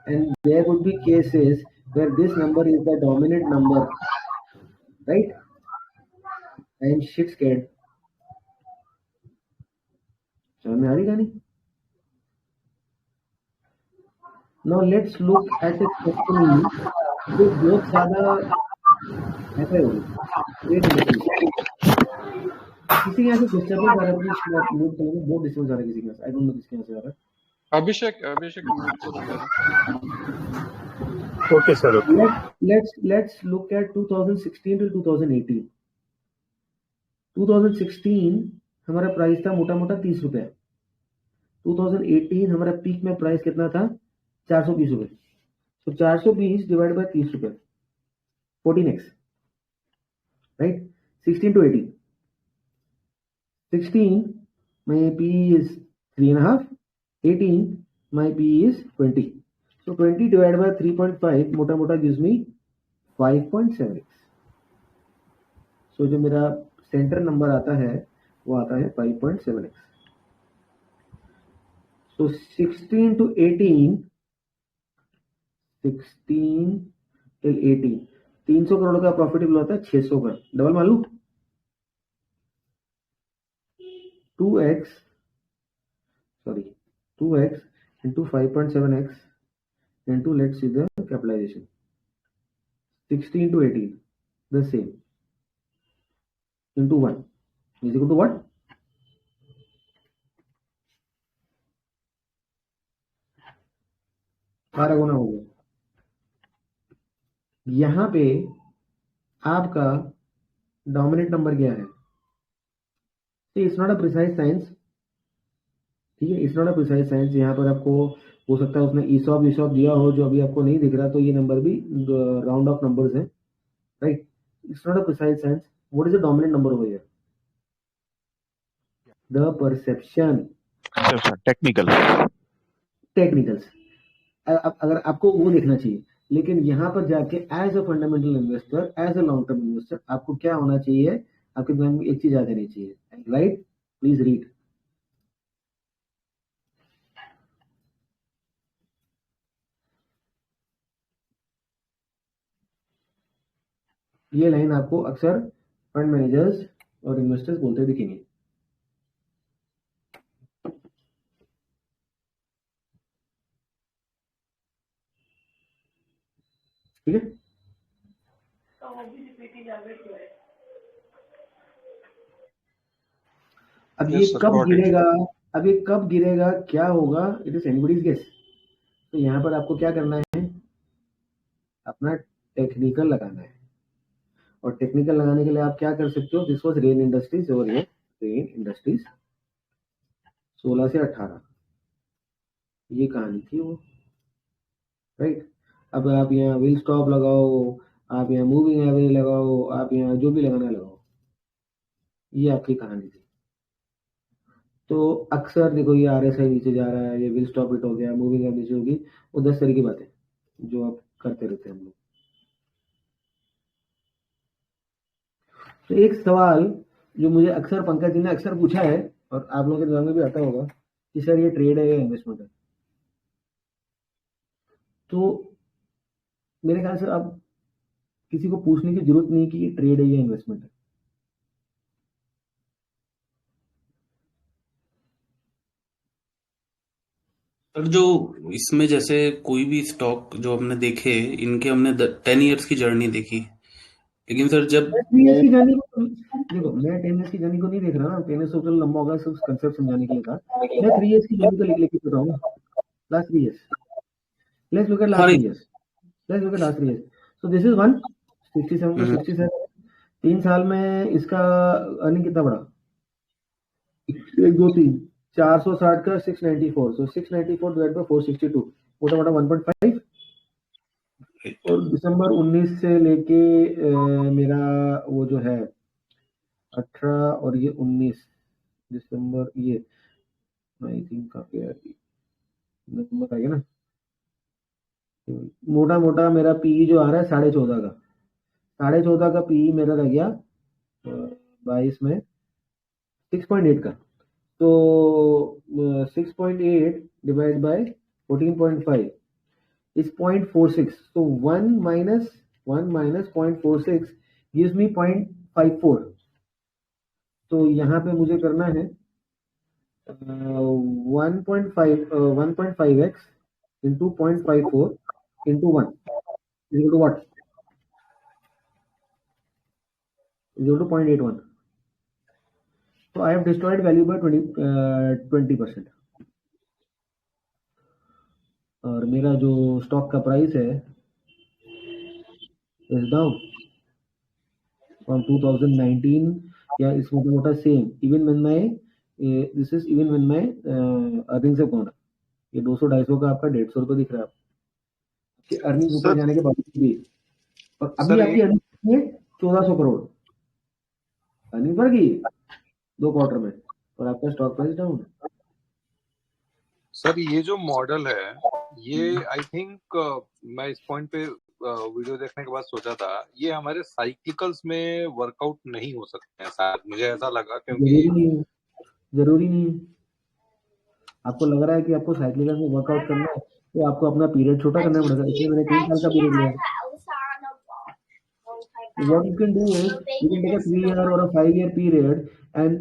And there would be cases where this number is the dominant number, right? I am shit scared. समझ में आ रही कहानी? Now let's look at a company जो बहुत ज्यादा ऐसा होगी. किसी के यहाँ से डिस्टर्बेंस आ रहा है, प्लीज म्यूट कर लो. बहुत डिस्टर्बेंस आ रहा है किसी के यहाँ से. आई डोंट नो किसके यहाँ से आ रहा है. Abhishek okay sir. Let's look at 2016 to 2018. 2016 हमारा प्राइस था मोटा मोटा 30 रुपए. 2018 हमारा पीक में प्राइस कितना था? 420 रुपए. तो 420 डिवाइड बाय 30 रुपए, 14x, right? 16 to 18. 16 my PE is 3.5. 18 my PE is 20. So 20 divided by 3.5 मोटा मोटा gives me 5.7x. So जो मेरा सेंटर नंबर आता है वो आता है 5.7x. So 16 to 18, 16 till 18, 300 crore का प्रॉफिटेबल होता है 600 का. डबल मान लूं 2x into 5.7x into, let's see the capitalization, 16 to 18, the same, into 1 is equal to what? बारह गुना हो गया. यहां पे आपका डोमिनेंट नंबर क्या है? It's not a precise science, ठीक है? It's not a precise science. यहाँ पर आपको हो सकता है उसने ईसॉप दिया हो जो अभी आपको नहीं दिख रहा, तो ये नंबर भी राउंड ऑफ नंबर्स हैं, right? It's not a precise science. What is the dominant number over here? The perception. Technicals. अगर आपको वो देखना चाहिए, लेकिन यहाँ पर जाके as a fundamental investor, as a long term investor, आपको क्या होना चाहिए? आपके दिमाग में एक चीज आ जानी चाहिए, राइट? Please read. ये लाइन आपको अक्सर फंड मैनेजर्स और इन्वेस्टर्स बोलते दिखेंगे. ठीक है? अब ये कब गिरेगा, अब ये कब गिरेगा, क्या होगा? It is anybody's guess. तो यहाँ पर आपको क्या करना है? अपना टेक्निकल लगाना है. और टेक्निकल लगाने के लिए आप क्या कर सकते हो? दिस वाज रेन इंडस्ट्रीज और ये रेन इंडस्ट्रीज 16 से 18, ये कहानी थी वो, राइट? अब आप यहाँ व्हील स्टॉप लगाओ, आप यहाँ मूविंग एवरेज लगाओ, आप यहाँ जो भी लगाना लगाओ, ये आपकी कहानी थी. तो अक्सर देखो ये RSI नीचे जा रहा है, ये व्हील स्टॉप हिट हो गया, मूविंग एवरेज नीचे होगी, वो 10 तरह की बातें जो आप करते रहते हैं हम लोग. तो एक सवाल जो मुझे अक्सर पंकज जी ने अक्सर पूछा है और आप लोगों के दिमाग में भी आता होगा कि सर ये ट्रेड है या इन्वेस्टमेंट है। तो मेरे ख्याल से अब किसी को पूछने की जरूरत नहीं कि ये ट्रेड है या इन्वेस्टमेंट है। सर जो इसमें जैसे कोई भी स्टॉक जो हमने देखे, इनके हमने 10 इयर्स की जर्नी देखी, लेकिन सर जब 10 इयर्स की जर्नी को देखो, मैं 10 इयर्स की जर्नी को नहीं देख रहा ना, 10 इयर्स तो चलो लंबा होगा, सिर्फ कंसेप्ट समझाने के लिए था। मैं 3 इयर्स की जर्नी को लेके चल रहा हूँ, last 3 years. Let's look at last 3 years, let's look at last 3 years. So this is 167 to 67, 3 साल में इसका अर्निंग कितना बढ़ा? 1 2 3 460 का 694, सो 694 डिवाइड बाय 462, मोटा मोटा 1.5। और दिसंबर 19 से लेके मेरा वो जो है 18 और ये 19 दिसंबर, ये आई थिंक काफी नंबर आ गया ना, मोटा मोटा मेरा पी जो आ रहा है 14.5 का, 14.5 का पी मेरा रह गया 22 में 6.8 का। तो 6.8 divide by 14.5 is 0.46. So 1 minus 0.46 gives me 0.54. तो यहाँ पे मुझे करना है 1.5x into 0.54 into 1 is equal to what? Is equal to 0.81. So I have destroyed value by 20%. और मेरा जो स्टॉक का प्राइस है इज डाउन फ्रॉम 2019, या इस मोटा मोटा same, even when my this is even when my earnings have gone up. ये 200-250 का आपका 150 रुपये दिख रहा है आपके अर्निंग ऊपर जाने के बावजूद भी, और अभी आपकी अर्निंग है 1400 करोड़, अर्निंग बढ़ गई 2 क्वार्टर में, और आपका स्टॉक प्राइस डाउन है। सर ये जो मॉडल है ये आई थिंक मैं इस पॉइंट पे वीडियो देखने के बाद सोचा था ये हमारे साइक्लिकल्स में वर्कआउट नहीं हो सकते हैं शायद, मुझे ऐसा लगा, क्योंकि जरूरी नहीं है। आपको लग रहा है कि आपको साइक्लिकल में वर्कआउट करना है तो आपको अपना पीरियड छोटा करना पड़ेगा, इसलिए मैंने 3 साल का पीरियड लिया। What you can do is you can take a 3 year or a 5 year period, and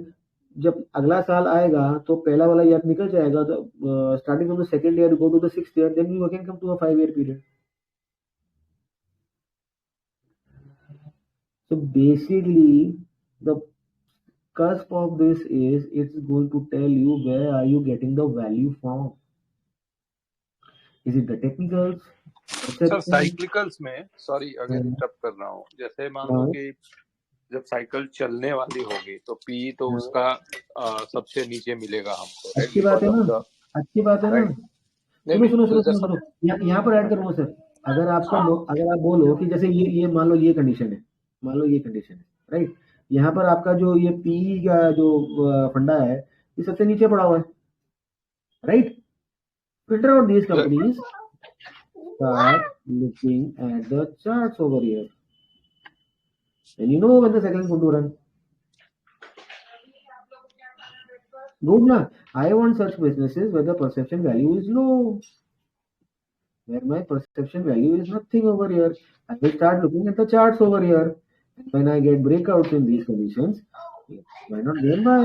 जब अगला साल आएगा तो पहला वाला ईयर निकल जाएगा, तो starting from the second year go to the 6th year, then you again come to a 5 year period. So basically the cusp of this is it's going to tell you where are you getting the value from. Is it the technicals? Sir cyclicals में, sorry अगर interrupt कर रहा हूँ, जैसे मान लो कि जब cycle चलने वाली होगी तो पी तो उसका सबसे नीचे मिलेगा हमको। अच्छी बात है ना, अच्छी बात है ना। सुनो यहाँ पर ऐड करूंगा सर, अगर आप बोलो कि जैसे ये मान लो ये कंडीशन है, मान लो ये कंडीशन है, राइट, यहाँ पर आपका जो ये पी का जो फंडा है ये सबसे नीचे पड़ा हुआ है, right. Filter out these companies, start looking at the charts over here, and you know when the cycle is going to run. Good na? I want such businesses where the perception value is low, where my perception value is nothing over here. I will start looking at the charts over here. And when I get breakouts in these conditions, why not then buy?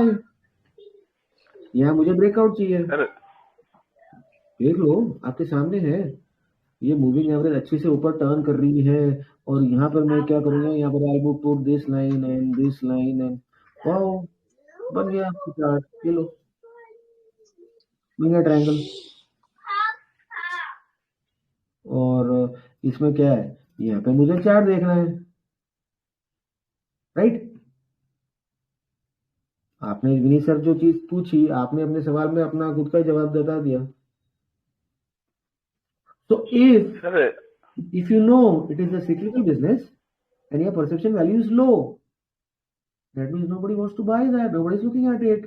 यहाँ मुझे breakout चाहिए, देख लो आपके सामने है, ये moving average अच्छे से ऊपर टर्न कर रही है, और यहाँ पर मैं क्या करूंगा, यहाँ पर I will put this line and this line and wow बन गया चार्ट, ये लो बन गया ट्रायंगल। और इसमें क्या है, यहाँ पे मुझे चार्ट देखना है, राइट। आपने विनीत सर जो चीज पूछी, आपने अपने सवाल में अपना खुद का जवाब बता दिया। So if you know it is a cyclical business and your perception value is low, that means nobody wants to buy that, nobody is looking at it.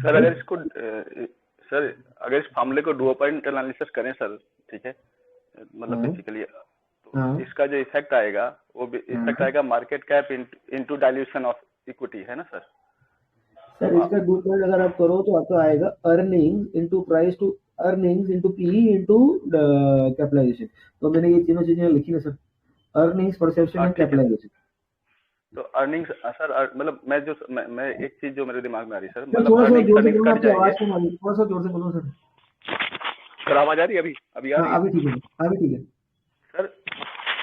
Sir अगर इसको सर अगर इस मामले को डुओ पॉइंट एनालिसिस करें sir, ठीक है, मतलब बेसिकली तो इसका जो इफेक्ट आएगा वो इफेक्ट आएगा market cap into dilution of equity है ना सर? सर इसका डू पॉइंट अगर आप करो तो आपका आएगा earnings into price to earnings into P into capitalization. तो मैंने ये तीनों चीजें लिखी ना sir, earnings, perception and capitalization. तो अर्निंग्स सर मतलब मैं एक चीज जो मेरे दिमाग में आ रही है सर, सर मतलब थोड़ा सा अर्निंग्स जोर से अर्निंग्स बोलो, कट आपकी आवाज जाएंगे। कम आ रही है, थोड़ा सा जोर से बोलो सर। सर आवाज आ रही है? अभी आ रही हाँ है अभी ठीक है, अभी ठीक है सर।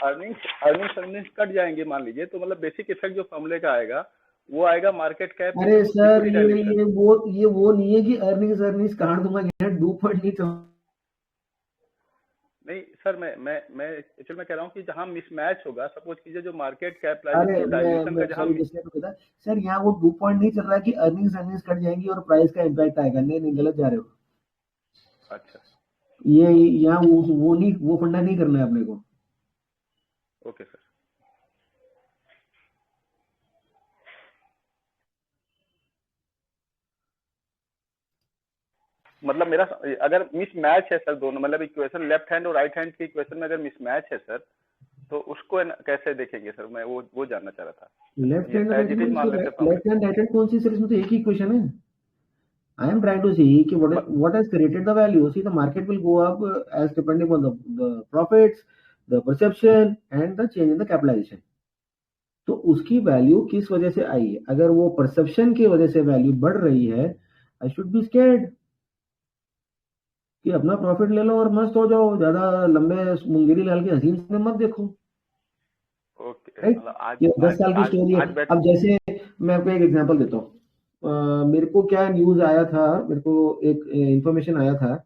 अर्निंग्स कट जाएंगे मान लीजिए, तो मतलब बेसिक इफेक्ट जो फॉर्मूले का आएगा वो आएगा मार्केट कैप अरे इनटू सर इक्विटी डायल्यूशन। ये वो नहीं है कि अर्निंग्स काट दूंगा, यहाँ डू पॉइंट नहीं नहीं सर, मैं एक्चुअली मैं कह रहा हूँ कि जहाँ मिसमैच होगा, सपोज कीजिए जो मार्केट अरे कैपिटलाइजेशन और डायल्यूशन का जहाँ सर यहाँ वो डू पॉइंट नहीं चल रहा है कि अर्निंग्स कट जाएंगी और प्राइस का इम्पैक्ट आएगा। नहीं गलत जा रहे हो। अच्छा ये यहाँ वो नहीं, वो फंडा नहीं करना है अपने को। Okay sir. मतलब मेरा अगर मिसमैच है सर दोनों, मतलब इक्वेशन लेफ्ट हैंड और राइट हैंड की इक्वेशन में अगर मिसमैच है सर, तो उसको कैसे देखेंगे सर? मैं वो जानना चाह रहा था। लेफ्ट हैंड राइट हैंड कौन सी सर? इसमें तो एक ही इक्वेशन है। I am trying to see कि what has created the value. See, the market will go up as depending on the profits, the perception and the change in the capitalization. तो उसकी value किस वजह से आई है? अगर वो परसेप्शन की वजह से वैल्यू बढ़ रही है, आई शुड बी स्कैर्ड कि अपना प्रॉफिट ले लो और मस्त हो जाओ, ज्यादा लंबे मुंगेरी लाल की हसीन में मत देखो। ओके, ये 10 साल की स्टोरी है। अब जैसे मैं आपको एक एग्जांपल देता हूँ। मेरे को क्या न्यूज आया था, मेरे को एक इंफॉर्मेशन आया था,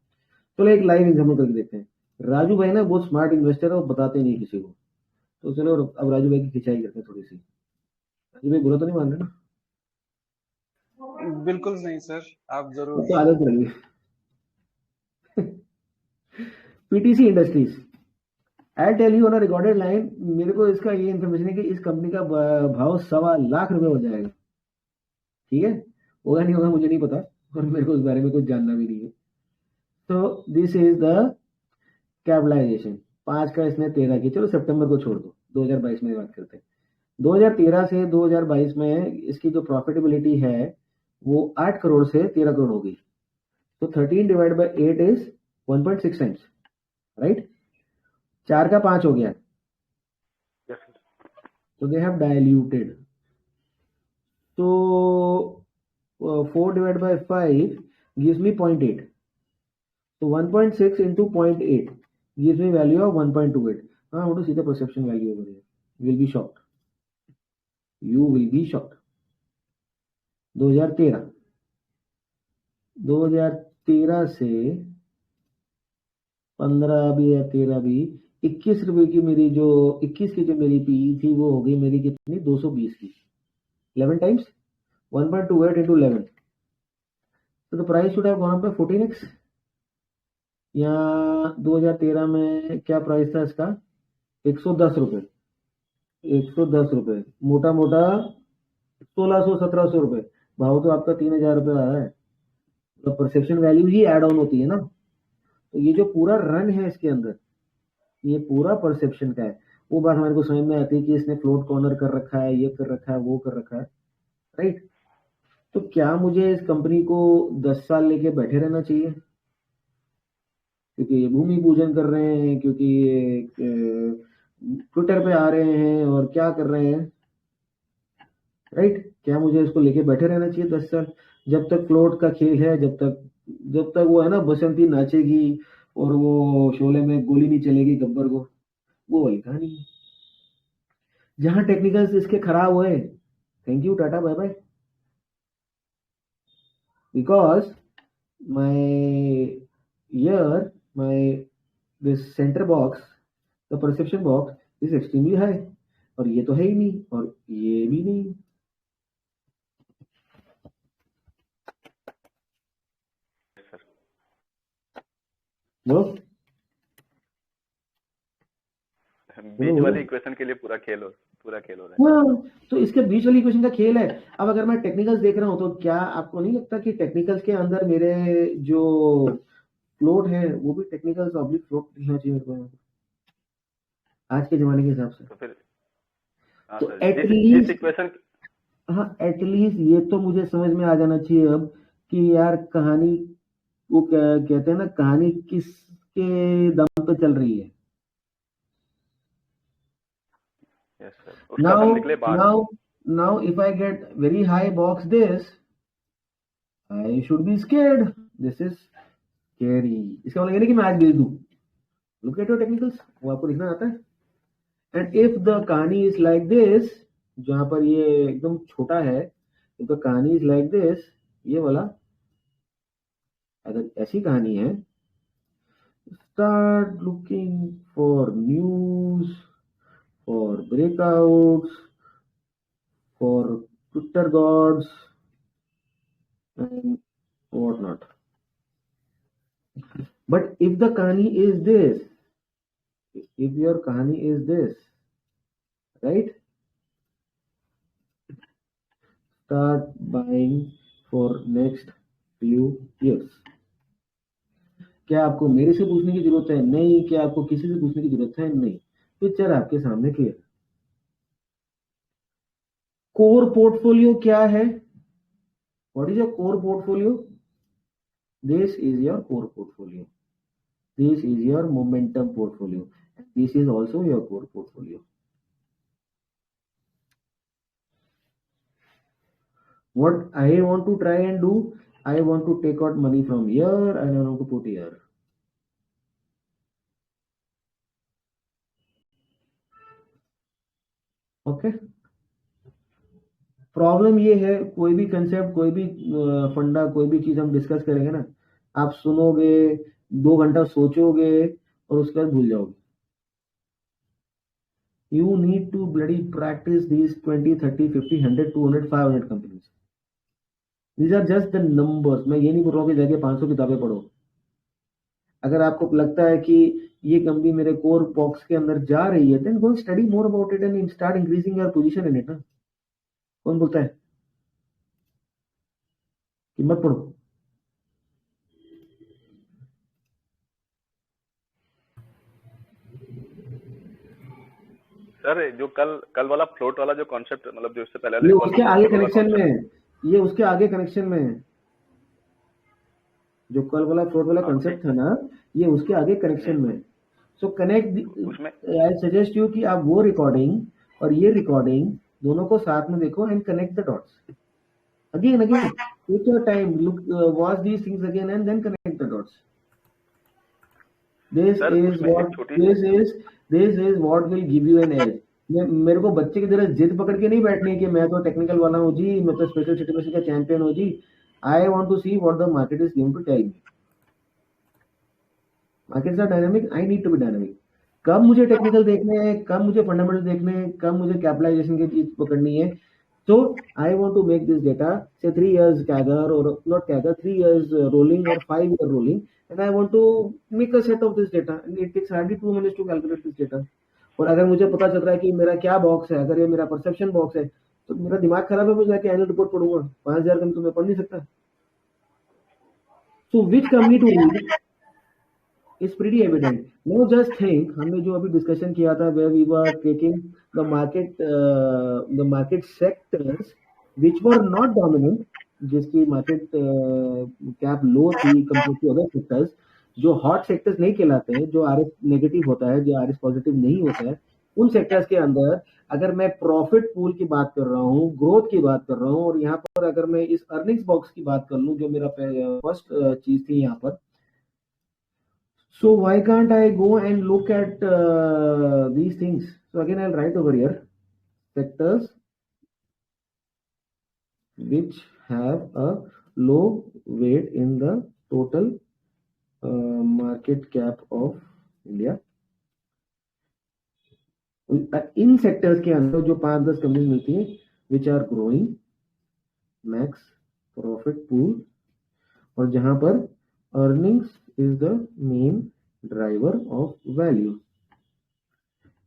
चलो एक लाइव एग्जांपल करके देखते हैं। राजू भाई ना बहुत स्मार्ट इन्वेस्टर है, वो बताते नहीं किसी को, तो चलो अब राजू भाई की खिंचाई करते हैं थोड़ी सी। राजू भाई बुरा तो नहीं मान रहे ना? बिल्कुल नहीं सर, आप जरूर। तो आदत लगी। PTC Industries, I tell you on a recorded line, मेरे को इसका ये इन्फॉर्मेशन है कि इस कंपनी का भाव 1.25 लाख रुपए हो जाएगा। ठीक है, होगा नहीं होगा मुझे नहीं पता, और मेरे को उस बारे में कुछ जानना भी नहीं है। तो दिस इज द कैपिटलाइजेशन। 5 का इसने 13 की, चलो सितंबर को छोड़ दो, 2022 में बात करते हैं। 2013 से 2022 में इसकी जो प्रॉफिटेबिलिटी है वो 8 करोड़ से 13 करोड़ हो गई। तो 13 divide by 8 is 1.6 times, right? 4 का 5 हो गया, तो दे हैव डाइल्यूटेड। तो 4 divided by 5 gives me 0.8. So 1.6 into 0.8 gives me value of 1.28. Now I want to see the perception value over here. You will be shocked. You will be shocked. 2013 से 15 भी या 13 भी 21 रुपए की मेरी जो 21 की जो मेरी पी थी वो हो गई मेरी कितनी? 220 की। 11 times 1.28 into 11. So the price should have gone up by 14x. यहाँ 2013 में क्या प्राइस था इसका? 110 रुपए। 110 रुपए, मोटा मोटा 1600-1700 रुपए भाव, तो आपका 3000 रुपए आया है। तो परसेप्शन वैल्यू ही एड ऑन होती है ना। तो ये जो पूरा रन है इसके अंदर, ये पूरा परसेप्शन का है। वो बात हमारे को समझ में आती है कि इसने फ्लोट कॉर्नर कर रखा है, ये कर रखा है, वो कर रखा है, राइट? तो क्या मुझे इस कंपनी को 10 साल लेके बैठे रहना चाहिए? क्योंकि ये भूमि पूजन कर रहे हैं, क्योंकि ये ट्विटर पे आ रहे हैं और क्या कर रहे हैं, राइट? क्या मुझे इसको लेके बैठे रहना चाहिए 10 साल? जब तक फ्लोट का खेल है, जब तक वो है ना बसंती नाचेगी और वो शोले में गोली नहीं चलेगी गब्बर को, वो वाली कहानी है। जहां टेक्निकल्स इसके खराब हुए, thank you, tata, bye bye. Because this center box, the perception box is extremely high, और ये तो है ही नहीं और ये भी नहीं। बीच वाली इक्वेशन के लिए पूरा खेल हो रहा है। हाँ, तो इसके बीच वाली इक्वेशन का खेल है। अब अगर मैं टेक्निकल्स देख रहा हूं तो क्या आपको नहीं लगता कि टेक्निकल्स के अंदर मेरे जो फ्लोट है वो भी टेक्निकल्स ऑब्लिक फ्लोट दिखना चाहिए मेरे को आज के जमाने के हिसाब से। तो फिर तो एटलीस्ट हाँ एटलीस्ट ये तो मुझे समझ में आ जाना चाहिए अब कि यार कहानी वो कहते हैं ना, कहानी किसके दम पे चल रही है। यस सर, उसका दम निकले बाहर। now if I get very high box this, I should be scared. This is scary. इसका मतलब ये नहीं कि मैं आज बेच दूं। Look at your technicals, वो आपको लिखना आता है। And if the कहानी is like this, जहां पर ये एकदम छोटा है, if the कहानी is like this, ये वाला अगर ऐसी कहानी है, start looking for news, for breakouts, for Twitter gods and whatnot. But if the kahani is this, if your kahani is this, right? Start buying for next few years. क्या आपको मेरे से पूछने की जरूरत है? नहीं। क्या आपको किसी से पूछने की जरूरत है? नहीं। पिक्चर आपके सामने क्लियर। कोर पोर्टफोलियो क्या है? What is your core portfolio? This is your core portfolio. This is your momentum portfolio. And this is also your core portfolio. What I want to try and do, I want to take out money from here and I want to put here. Okay. Problem ये है, कोई भी concept, कोई भी फंडा, कोई भी चीज हम डिस्कस करेंगे ना, आप सुनोगे, 2 घंटा सोचोगे और उसके बाद भूल जाओगे। You need to bloody practice these 20, 30, 50, 100, 200, 500 companies. These are just the numbers. मैं ये नहीं बोल रहा हूँ कि जाके 500 किताबें पढ़ो। अगर आपको लगता है कि ये कंपनी मेरे कोर बॉक्स के अंदर जा रही है, then go study more about it and start increasing your position in it ना। कौन बोलता है कि मत पढ़ो? सर जो कल वाला फ्लोट वाला जो कॉन्सेप्ट, मतलब जो इससे पहले ये उसके आगे कनेक्शन में है, ये उसके आगे कनेक्शन में है। जो कल वाला फ्लोट वाला कॉन्सेप्ट था ना, ये उसके आगे कनेक्शन में है। सो कनेक्ट, आई सजेस्ट यू कि आप वो रिकॉर्डिंग और ये रिकॉर्डिंग दोनों को साथ में देखो and connect the dots again take your time, look watch these things again and then connect the dots. This is what will give you an edge. मेरे को बच्चे की तरह जिद पकड़ के नहीं बैठनी कि मैं तो टेक्निकल वाला हूँ जी, मैं तो स्पेशल सिचुएशन का चैंपियन हूँ जी। I want to see what the market is going to tell me. Markets are dynamic, I need to be dynamic. कब मुझे टेक्निकल देखने हैं, कब मुझे फंडामेंटल देखने हैं, कब मुझे कैपिटलाइजेशन की चीज पकड़नी है। So I want to make this data say 3 years CAGR or not CAGR, 3 years rolling or 5 year rolling, and I want to make a set of this data and it takes hardly 2 minutes to calculate this data. और अगर मुझे पता चल रहा है कि मेरा क्या बॉक्स है, अगर ये मेरा परसेप्शन बॉक्स है, तो मेरा दिमाग खराब है, मैं जाके एनुअल रिपोर्ट पढ़ूंगा। 5000 का तो मैं पढ़ नहीं सकता। So which company to read is pretty evident. Now just think, हमने जो अभी डिस्कशन किया था where we were taking the market sectors which were not dominant, जिसकी मार्केट कैप लो थी कंपेयर टू अदर सेक्टर्स, जो हॉट सेक्टर्स नहीं कहलाते हैं, जो आरएस नेगेटिव होता है, जो आरएस पॉजिटिव नहीं होता है, उन सेक्टर्स के अंदर अगर मैं प्रॉफिट पूल की बात कर रहा हूँ, ग्रोथ की बात कर रहा हूँ, और यहाँ पर अगर मैं इस अर्निंग्स बॉक्स की बात कर लूँ जो मेरा फर्स्ट चीज थी यहाँ पर, so why can't I go and look at these things? So again I'll write over here sectors which have a low weight in the total market cap of India. In sectors के अंदर जो 5-10 company मिलती है which are growing, max profit pool, और जहां पर earnings is the main driver of value,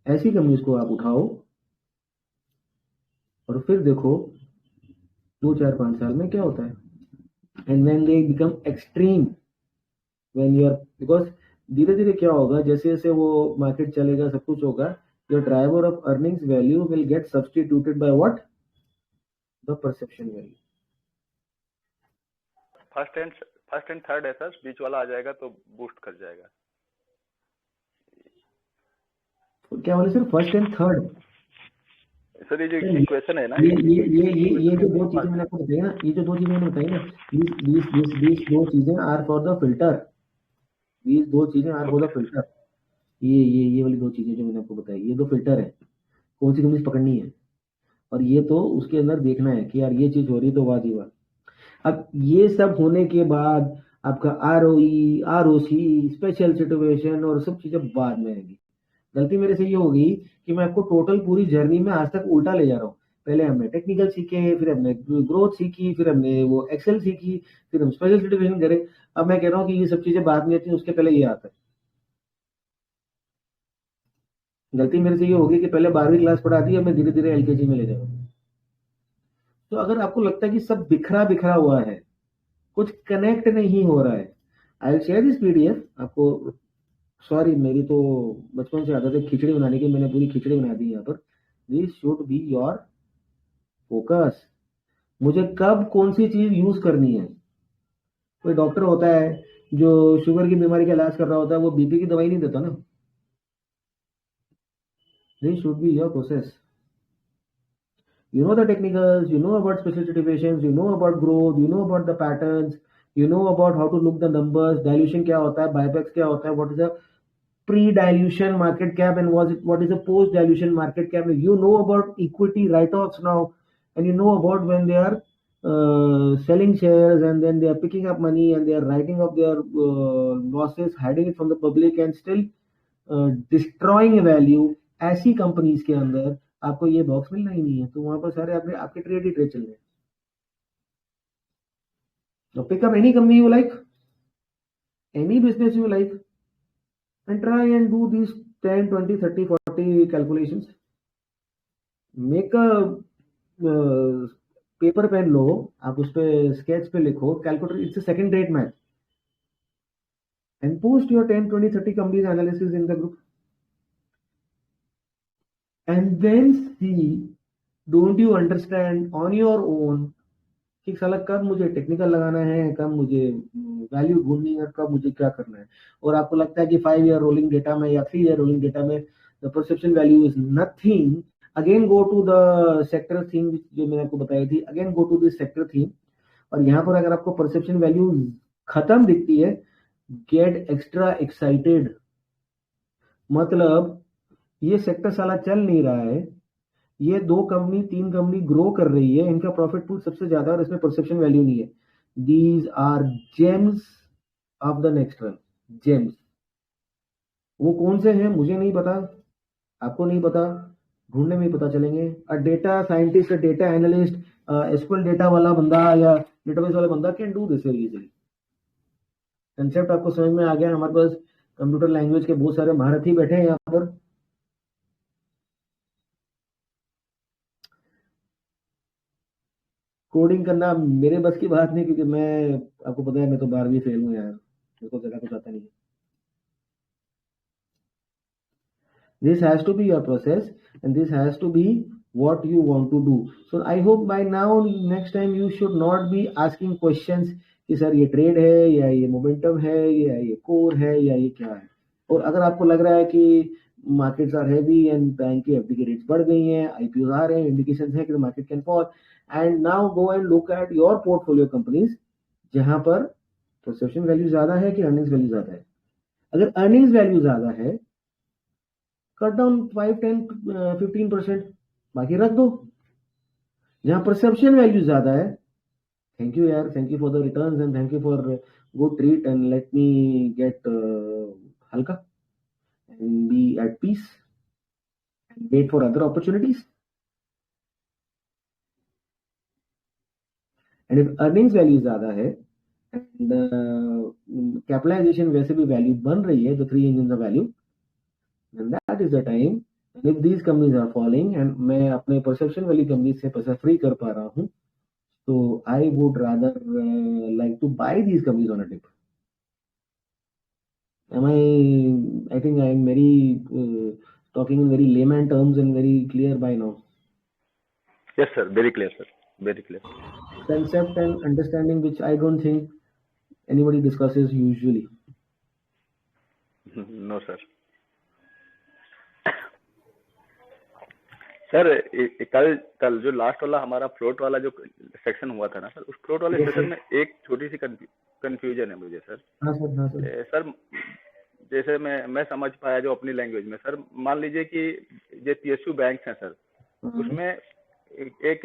ऐसी companies को आप उठाओ और फिर देखो 2-4-5 साल में क्या होता है। And when they become extreme, when you are, because धीरे धीरे क्या होगा, जैसे जैसे वो मार्केट चलेगा, सब कुछ होगा, your driver of earnings value will get substituted by what? The perception value. First and third है सर, बीच वाला आ जाएगा तो बूस्ट कर जाएगा। क्या बोले sir, first and third? Sir ये जो इक्वेशन है ना, ये जो दो चीजें मैंने आपको बताई ना, ये जो दो चीजें मैंने बताई ना, these दो चीजें are for the filter, these दो चीजें आर फॉर द फिल्टर। ये वाली दो चीजें जो मैंने आपको बताई, ये दो फिल्टर है, कौन सी कंपनी पकड़नी है, और ये तो उसके अंदर देखना है कि यार ये चीज हो रही तो वाह जी वाह। अब ये सब होने के बाद आपका ROE, ROC, स्पेशल सिचुएशन और सब चीजें बाद में आएंगी। गलती मेरे से ये होगी कि मैं आपको टोटल पूरी जर्नी में आज तक उल्टा ले जा रहा हूँ। पहले हमने टेक्निकल सीखे, फिर हमने ग्रोथ सीखी, फिर हमने वो एक्सेल सीखी, फिर हम स्पेशल सिचुएशन करे। अब मैं कह रहा हूँ कि ये सब चीजें बाद में आती हैं, उसके पहले ये आता है। गलती मेरे से ये होगी कि पहले 12वीं क्लास पढ़ा दी, अब मैं धीरे धीरे LKG में ले जाऊँ। तो अगर आपको लगता है कि सब बिखरा बिखरा हुआ है, कुछ कनेक्ट नहीं हो रहा है, I will share this PDF आपको। सॉरी, मेरी तो बचपन से आदत है खिचड़ी बनाने की, मैंने पूरी खिचड़ी बना दी यहाँ पर। This should be your focus. मुझे कब कौन सी चीज यूज करनी है। कोई डॉक्टर होता है जो शुगर की बीमारी का इलाज कर रहा होता है, वो BP की दवाई नहीं देता ना। This should be your process. You know the technicals, you know about special situations, you know about growth, you know about the patterns, you know about how to look the numbers, dilution क्या होता है, buybacks क्या होता है, what is the pre-dilution market cap and what is the post-dilution market cap. You know about equity write-offs now, and you know about when they are selling shares and then they are picking up money and they are writing off their losses, hiding it from the public and still destroying value. ऐसी companies के अंदर आपको ये box मिलना ही नहीं है, तो वहां पर सारे आपके ट्रेड ही ट्रेड चल रहे हैं। So pick up any company you like, any business you like, and try and do these 10, 20, 30, 40 calculations. Make a paper pen लो, आप उस पर स्केच पे लिखो, calculator, it's a second rate math, and post your 10, 20, 30 companies analysis in the group. And then see, don't you understand on your own कि साला कब मुझे टेक्निकल लगाना है, कब मुझे वैल्यू ढूंढनी है, कब मुझे क्या करना है। और आपको लगता है कि 5 ईयर रोलिंग डेटा में या 3 ईयर रोलिंग डेटा में the perception value is nothing. Again go to the sector theme जो मैंने आपको बताई थी, again go to this sector theme, और यहाँ पर अगर आपको परसेप्शन वैल्यू खत्म दिखती है, गेट एक्स्ट्रा एक्साइटेड। मतलब ये सेक्टर साला चल नहीं रहा है, ये 2 कंपनी 3 कंपनी ग्रो कर रही है, इनका प्रॉफिट पूल सबसे ज्यादा और इसमें परसेप्शन वैल्यू नहीं है। These are gems of the next run, gems. वो कौन से हैं मुझे नहीं पता, आपको नहीं पता, ढूंढने में ही पता चलेंगे। A data scientist, a data analyst, SQL data वाला बंदा या डेटाबेस वाला बंदा can do this very easily. Concept आपको समझ में आ गया। हमारे पास कंप्यूटर लैंग्वेज के बहुत सारे महारथी बैठे हैं यहाँ पर। कोडिंग करना मेरे बस की बात नहीं, क्योंकि मैं, आपको पता है मैं तो 12वीं फेल हूँ यार, मेरे को ज़्यादा कुछ आता नहीं है। This has to be your process and this has to be what you want to do. So I hope by now next time you should not be asking questions कि सर ये ट्रेड है या ये momentum है या ये core है या ये क्या है। और अगर आपको लग रहा है कि markets are heavy and bank की FD की रेट्स बढ़ गई हैं, IPOs आ रहे हैं, इंडिकेशंस है कि the market can fall, and now go and look at your portfolio companies जहां पर परसेप्शन वैल्यू ज्यादा है कि अर्निंग्स वैल्यू ज्यादा है। अगर अर्निंग्स वैल्यू ज्यादा है, कट डाउन 5, 10, 15%, बाकी रख दो। जहां परसेप्शन वैल्यू ज्यादा है, थैंक यू यार, thank you for the returns and thank you for good treat and let me gate हल्का and be at peace and wait for other opportunities. And if earnings value ज़्यादा है and capitalization वैसे भी value बन रही है, the 3 engines of value, then that is the time. And if these companies are falling and मैं अपने perception वाली companies से पैसा free कर पा रहा हूँ, तो I would rather like to buy these companies on a dip. I think I am very talking in very layman terms and very clear by now. Yes, sir. Very clear, sir. Very clear. concept and understanding which I don't think anybody discusses usually. No sir. Sir कल जो last वाला हमारा float वाला जो section हुआ था ना sir, उस फ्लोट वाले सेक्शन में एक छोटी सी कंफ्यूजन है मुझे सर. हाँ सर. सर जैसे मैं समझ पाया जो अपनी लैंग्वेज में सर, मान लीजिए कि जो पीएसयू बैंक हैं सर, उसमें एक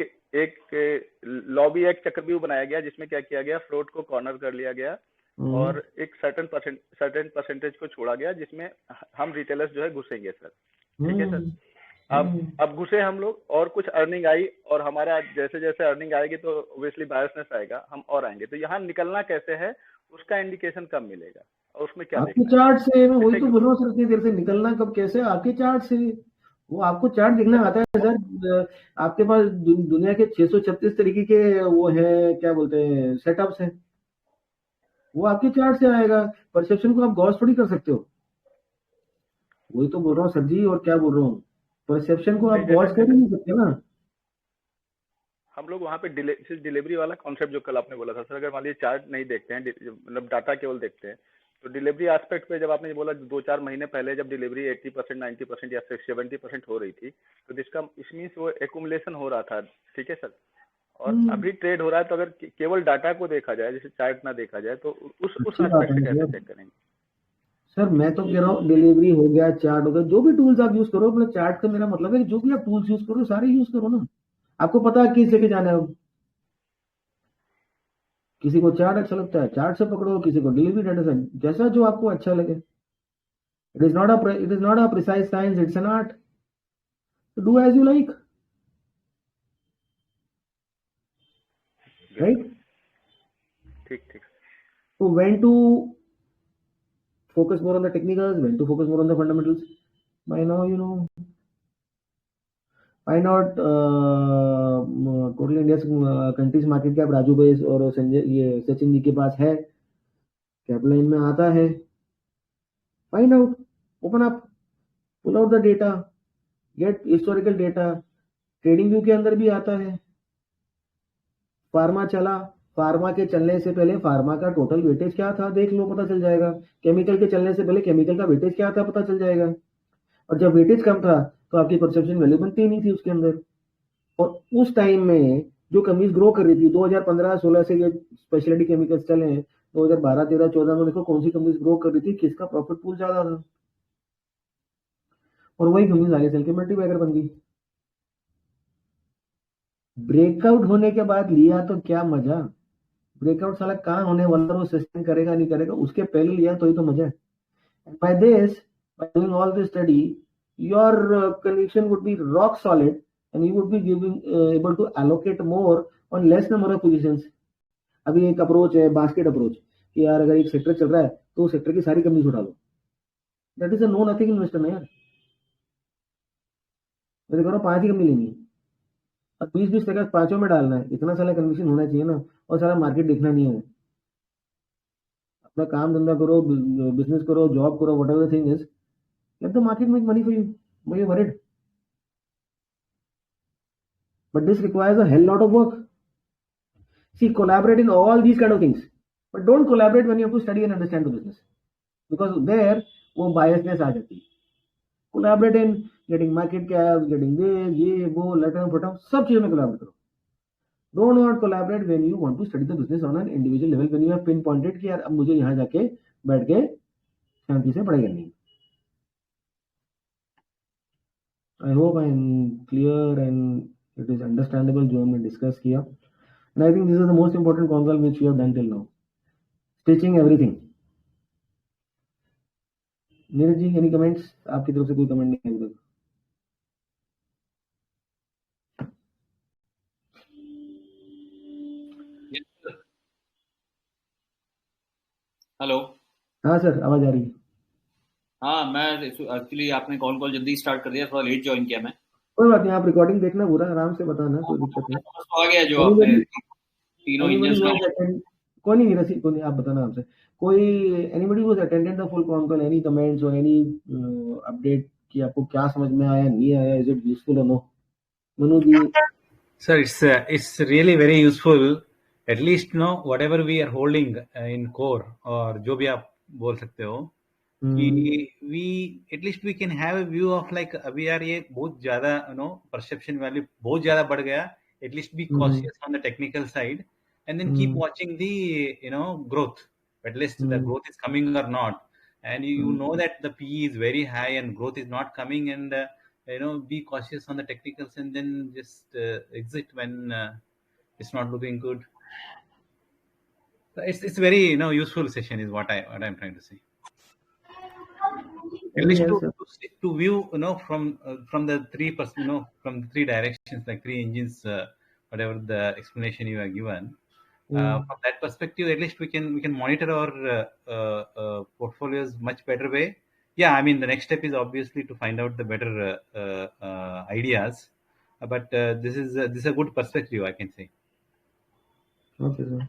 लॉबी एक्ट चक्रव्यूह बनाया गया जिसमें क्या किया गया, फ्लोट को कॉर्नर कर लिया गया और एक सर्टेन परसेंटेज को छोड़ा गया जिसमें हम रिटेलर्स जो है घुसेंगे सर. ठीक है सर. अब घुसे हम लोग और कुछ अर्निंग आई और हमारा जैसे जैसे अर्निंग आएगी तो ऑब्वियसली बायसनेस आएगा, हम और आएंगे. तो यहाँ निकलना कैसे है, उसका इंडिकेशन कब मिलेगा और उसमें क्या आपके चार्ट से? मैं वही तो बोल रहा हूँ सर, इतनी देर से निकलना कब कैसे? आपके चार्ट से. वो आपको चार्ट देखना आता है सर. आपके पास दुनिया के 636 तरीके के वो है, क्या बोलते हैं, सेटअप्स हैं. वो आपके चार्ट से आएगा. परसेप्शन को आप गॉस थोड़ी कर सकते हो. वही तो बोल रहा हूँ सर जी. और क्या बोल रहा हूँ, परसेप्शन को आप गॉस कर ही नहीं सकते ना. हम लोग वहाँ पे डिलीवरी वाला कॉन्सेप्ट जो कल आपने बोला था सर, अगर मान लीजिए चार्ट नहीं देखते हैं, मतलब डाटा केवल देखते हैं, तो डिलीवरी एस्पेक्ट पे जब आपने बोला 2-4 महीने पहले जब डिलीवरी 80%, 90% या 70% हो रही थी, तो जिसका मींस वो एक्यूमुलेशन हो रहा था. ठीक है सर. और अभी ट्रेड हो रहा है, तो अगर केवल डाटा को देखा जाए, जैसे चार्ट ना देखा जाए, तो उस एस्पेक्ट से कैसे चेक करेंगे सर? मैं तो कह रहा हूँ डिलीवरी हो गया, चार्ट हो गया, जो भी टूल्स आप यूज करो, मतलब चार्ट का मेरा मतलब है जो भी आप टूल्स यूज करो सारे यूज करो ना. आपको पता है किस जगह जाना है. किसी को चार्ट अच्छा लगता है, चार्ट से पकड़ो, किसी को डिलीवरी डाटा से, जैसा जो आपको अच्छा लगे. It is not a precise science, it's an art. Do as you like. Right. ठीक. So when to focus more on the technicals, when to focus more on the fundamentals. By now you know. Why not total India countries market cap Raju भाई और संजय ये सचिन जी के पास है, कैपलाइन में आता है. Find out, open up, pull out the data, get historical data. TradingView के अंदर भी आता है. फार्मा चला, फार्मा के चलने से पहले फार्मा का टोटल वेटेज क्या था देख लो, पता चल जाएगा. केमिकल के चलने से पहले केमिकल का वेटेज क्या था पता चल जाएगा. और जब वेटेज कम था तो आपकी परसेप्शन वैल्यू बनती ही नहीं थी उसके अंदर. और उस टाइम में जो कंपनीज ग्रो कर रही थी 2015-16 से ये स्पेशलिटी केमिकल्स चले हैं, 2012, 13, 14 में देखो कौन सी कंपनीज ग्रो कर रही थी, किसका प्रॉफिट पूल ज्यादा था, और वही कंपनीज आगे चल के मल्टीबैगर बन गई. ब्रेकआउट होने के बाद लिया तो क्या मजा. ब्रेकआउट साला कहाँ होने वाला, वो सस्टेन करेगा नहीं करेगा, उसके पहले लिया तो ही तो मजा है. By doing all this study, your conviction would be rock solid and you would be able to allocate more on less number of positions. अभी एक अप्रोच है बास्केट अप्रोच कि यार अगर एक सेक्टर चल रहा है तो सेक्टर की सारी कंपनीज उठा लो. That is a no nothing investor ना यार. वैसे करो 5 ही कंपनी लेनी है और 20-20 टका 5 में डालना है. इतना सारा कन्विक्शन होना चाहिए ना, और सारा मार्केट देखना नहीं है. अपना काम धंधा करो, बिजनेस करो, जॉब करो, whatever the thing is, let the market make money for you. Why are you worried? But this requires a hell lot of work. See, collaborate in all these kind of things, but don't collaborate when you have to study and understand the business, because there वो biasness आ जाती है. Collaborate in getting market caps, getting this, ये वो, लटम फटम, सब चीजों में collaborate करो. Do not collaborate when you want to study the business on an individual level, when you have pinpointed कि यार अब मुझे यहाँ जाके बैठ के शांति से पढ़ाई करनी है. I hope I am clear and it is understandable जो हमने discuss किया. And I think this is the most important console which we have done till now. Stitching everything. Neeraj ji, any comments? आपकी तरफ से कोई comment नहीं है अभी तक. हेलो. हाँ सर, आवाज आ रही है. हाँ, मैं एक्चुअली आपने कॉल जल्दी स्टार्ट कर दिया, थोड़ा लेट ज्वाइन किया मैं. कोई बात नहीं, आप रिकॉर्डिंग देखना पूरा, आराम से बताना, कोई दिक्कत नहीं. आ गया जो आपने तीनों इंजन्स का. कोई नहीं रसी, कोई नहीं, आप बताना हमसे. कोई anybody was attended the full call, any comments और एनी अपडेट कि आपको क्या समझ में आया, नहीं आया, इज इट यूजफुल और no? Manu ji. Sir, it's really very useful. At least whatever we are holding in core, और जो भी आप बोल सकते हो कि we at least we can have a view of like अभी यार ये बहुत ज्यादा perception value बहुत ज्यादा बढ़ गया. At least be cautious on the technical side and then keep watching the growth. At least the growth is coming or not, and you know that the PE is very high and growth is not coming, and be cautious on the technicals and then just exit when it's not looking good. So it's very useful session is what I'm trying to say. At least to view from the three from the three directions, like three engines, whatever the explanation you have given. From that perspective, at least we can monitor our portfolios much better way. Yeah, I mean the next step is obviously to find out the better ideas, but this is a good perspective, I can say. Okay, sir.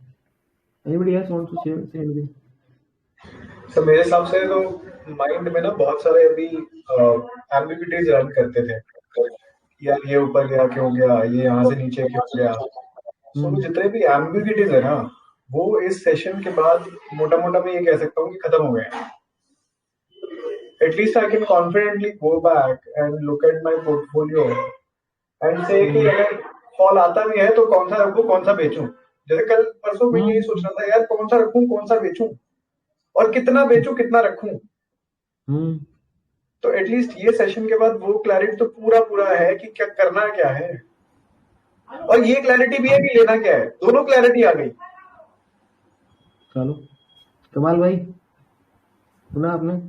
Anybody else want to say anything? Sir मेरे हिसाब से तो mind में ना बहुत सारे अभी ambiguities run करते थे, यार ये ऊपर गया क्यों गया, ये यहाँ से नीचे क्यों गया. तो जितने भी एम्बिग्यूटीज है ना, वो इस सेशन के बाद मोटा मोटा मैं ये कह सकता हूँ कि खत्म हो गए हैं. At least I can confidently go back and look at my portfolio and से कि अगर फॉल आता भी है तो कौन सा रखूं कौन सा बेचूं. जैसे कल परसों मैं यही सोच रहा था, यार कौन सा रखूं कौन सा बेचूं और कितना बेचूं कितना रखूं. तो एटलीस्ट ये सेशन के बाद वो क्लैरिटी तो पूरा है कि क्या करना क्या है, और ये क्लैरिटी भी है कि लेना क्या है. दोनों क्लैरिटी आ गई. चलो कमाल भाई, सुना आपने?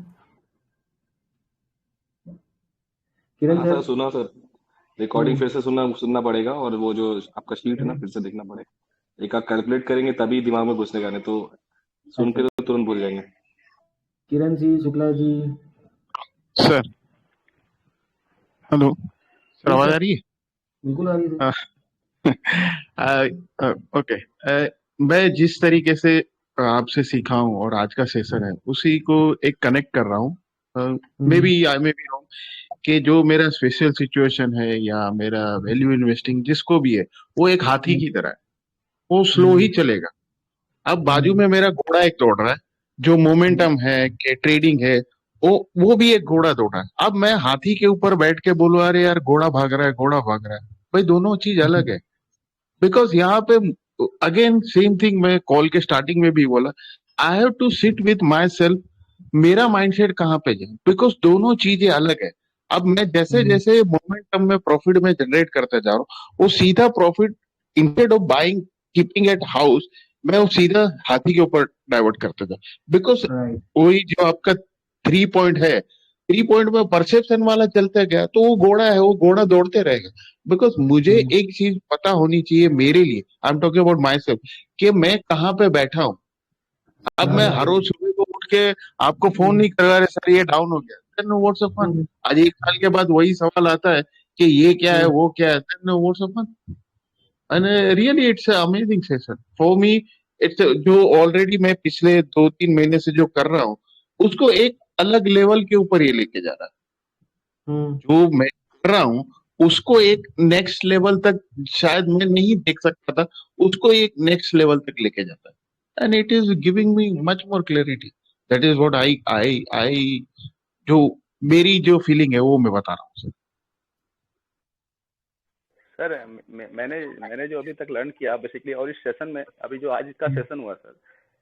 किरण सर सुना सर, रिकॉर्डिंग फिर से सुनना पड़ेगा, और वो जो आपका शीट है ना फिर से देखना पड़ेगा. एक आप कैलकुलेट करेंगे तभी दिमाग में घुसने का, नहीं तो सुन के तो तुरंत भूल जाएंगे. Kiran ji, Shukla ji. Sir hello sir, आवाज आ रही है? बिल्कुल आ रही है. ओके, मैं जिस तरीके से आपसे सीखा हूँ और आज का सेशन है उसी को एक कनेक्ट कर रहा हूँ. Maybe I may be wrong कि जो मेरा स्पेशल सिचुएशन है या मेरा वैल्यू इन्वेस्टिंग जिसको भी है वो एक हाथी की तरह है, वो स्लो ही चलेगा. अब बाजू में मेरा घोड़ा एक दौड़ रहा है, जो मोमेंटम है कि ट्रेडिंग है वो भी एक घोड़ा दौड़ रहा है. अब मैं हाथी के ऊपर बैठ के बोलूं अरे यार घोड़ा भाग रहा है, भाई दोनों चीज अलग है. बिकॉज यहाँ पे अगेन सेम थिंग मैं कॉल के स्टार्टिंग में भी बोला, I have to sit with myself, मेरा माइंडसेट कहाँ पे जाए, बिकॉज दोनों चीजें अलग है. अब मैं जैसे जैसे मोमेंटम में प्रॉफिट में जनरेट करते जा रहा हूँ, वो सीधा profit instead of buying keeping at house मैं वो सीधा हाथी के ऊपर डाइवर्ट करते था. बिकॉज वही जो आपका 3 पॉइंट है, 3 पॉइंट में परसेप्शन वाला चलते गया तो वो घोड़ा है, वो घोड़ा दौड़ते रहेगा. बिकॉज मुझे एक चीज पता होनी चाहिए मेरे लिए, I am talking about my self, कि मैं कहाँ पे बैठा हूँ. अब मैं हर रोज सुबह को उठ के आपको फोन नहीं कर रहा सर ये डाउन हो गया, देन व्हाट्स ऑफ फन. आज 1 साल के बाद वही सवाल आता है कि ये क्या है वो क्या है, then what's of fun. And really it's amazing session for me. It's जो ऑलरेडी मैं पिछले 2-3 महीने से जो कर रहा हूँ उसको एक अलग लेवल के ऊपर ये लेके जा रहा है. जो मैं कर रहा हूँ उसको एक नेक्स्ट लेवल तक शायद मैं नहीं देख सकता था, उसको एक नेक्स्ट लेवल तक लेके जाता है. And it is giving me much more clarity. That is what I जो मेरी जो फीलिंग है वो मैं बता रहा हूँ सर. मैंने जो अभी तक लर्न किया बेसिकली, और इस सेशन में अभी जो आज का सेशन हुआ सर,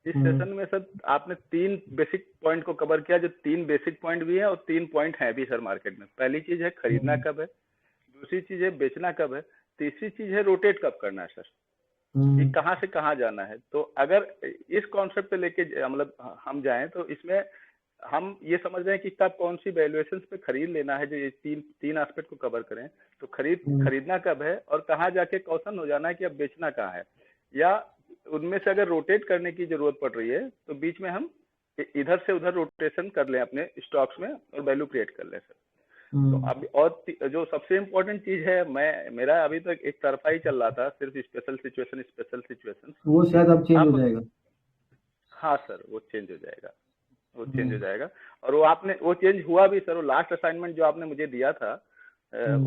इस सेशन में सर आपने 3 बेसिक पॉइंट को कवर किया, जो 3 बेसिक पॉइंट भी है और 3 पॉइंट है भी सर मार्केट में. पहली चीज है खरीदना कब है, दूसरी चीज है बेचना कब है, तीसरी चीज है रोटेट कब करना है सर, कि कहाँ से कहाँ जाना है. तो अगर इस कॉन्सेप्ट पे लेके मतलब हम जाएं तो इसमें हम ये समझ रहे हैं कि कब कौन सी वैल्यूएशन पे खरीद लेना है, जो ये तीन एस्पेक्ट को कवर करें. तो खरीदना कब है और कहाँ जाके कौशन हो जाना है कि अब बेचना कहाँ है, या उनमें से अगर रोटेट करने की जरूरत पड़ रही है तो बीच में हम इधर से उधर रोटेशन कर लें अपने स्टॉक्स में और वैल्यू क्रिएट कर लें सर. तो अभी और जो सबसे इम्पोर्टेंट चीज है, मेरा अभी तक एक तरफा ही चल रहा था, सिर्फ स्पेशल सिचुएशन, वो शायद अब चेंज हो जाएगा. हाँ सर, वो चेंज हो जाएगा, और वो चेंज हुआ भी सर. वो लास्ट असाइनमेंट जो आपने मुझे दिया था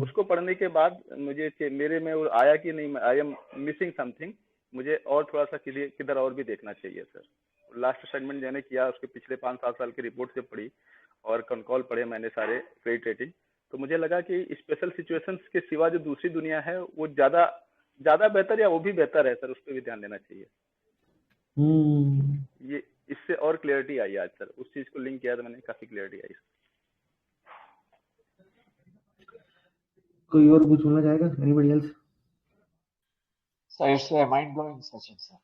उसको पढ़ने के बाद मुझे मेरे में वो आया कि नहीं, आई एम मिसिंग समथिंग, मुझे और थोड़ा सा किधर और भी देखना चाहिए सर। लास्ट असाइनमेंट मैंने किया, उसके पिछले 5-7 साल की रिपोर्ट से पढ़ी और कॉल पढ़े मैंने सारे क्रेडिट रेटिंग, तो मुझे लगा कि स्पेशल सिचुएशंस के सिवा जो दूसरी दुनिया है वो ज्यादा बेहतर या वो भी बेहतर है सर, उस पर भी ध्यान देना चाहिए। ये इससे और क्लियरिटी आई आज सर, उस चीज को लिंक किया तो मैंने काफी क्लियरिटी आई। कोई और कुछ बोलना चाहेगा? Anybody else? Sir it's mind blowing session sir.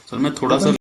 Sir मैं थोड़ा सा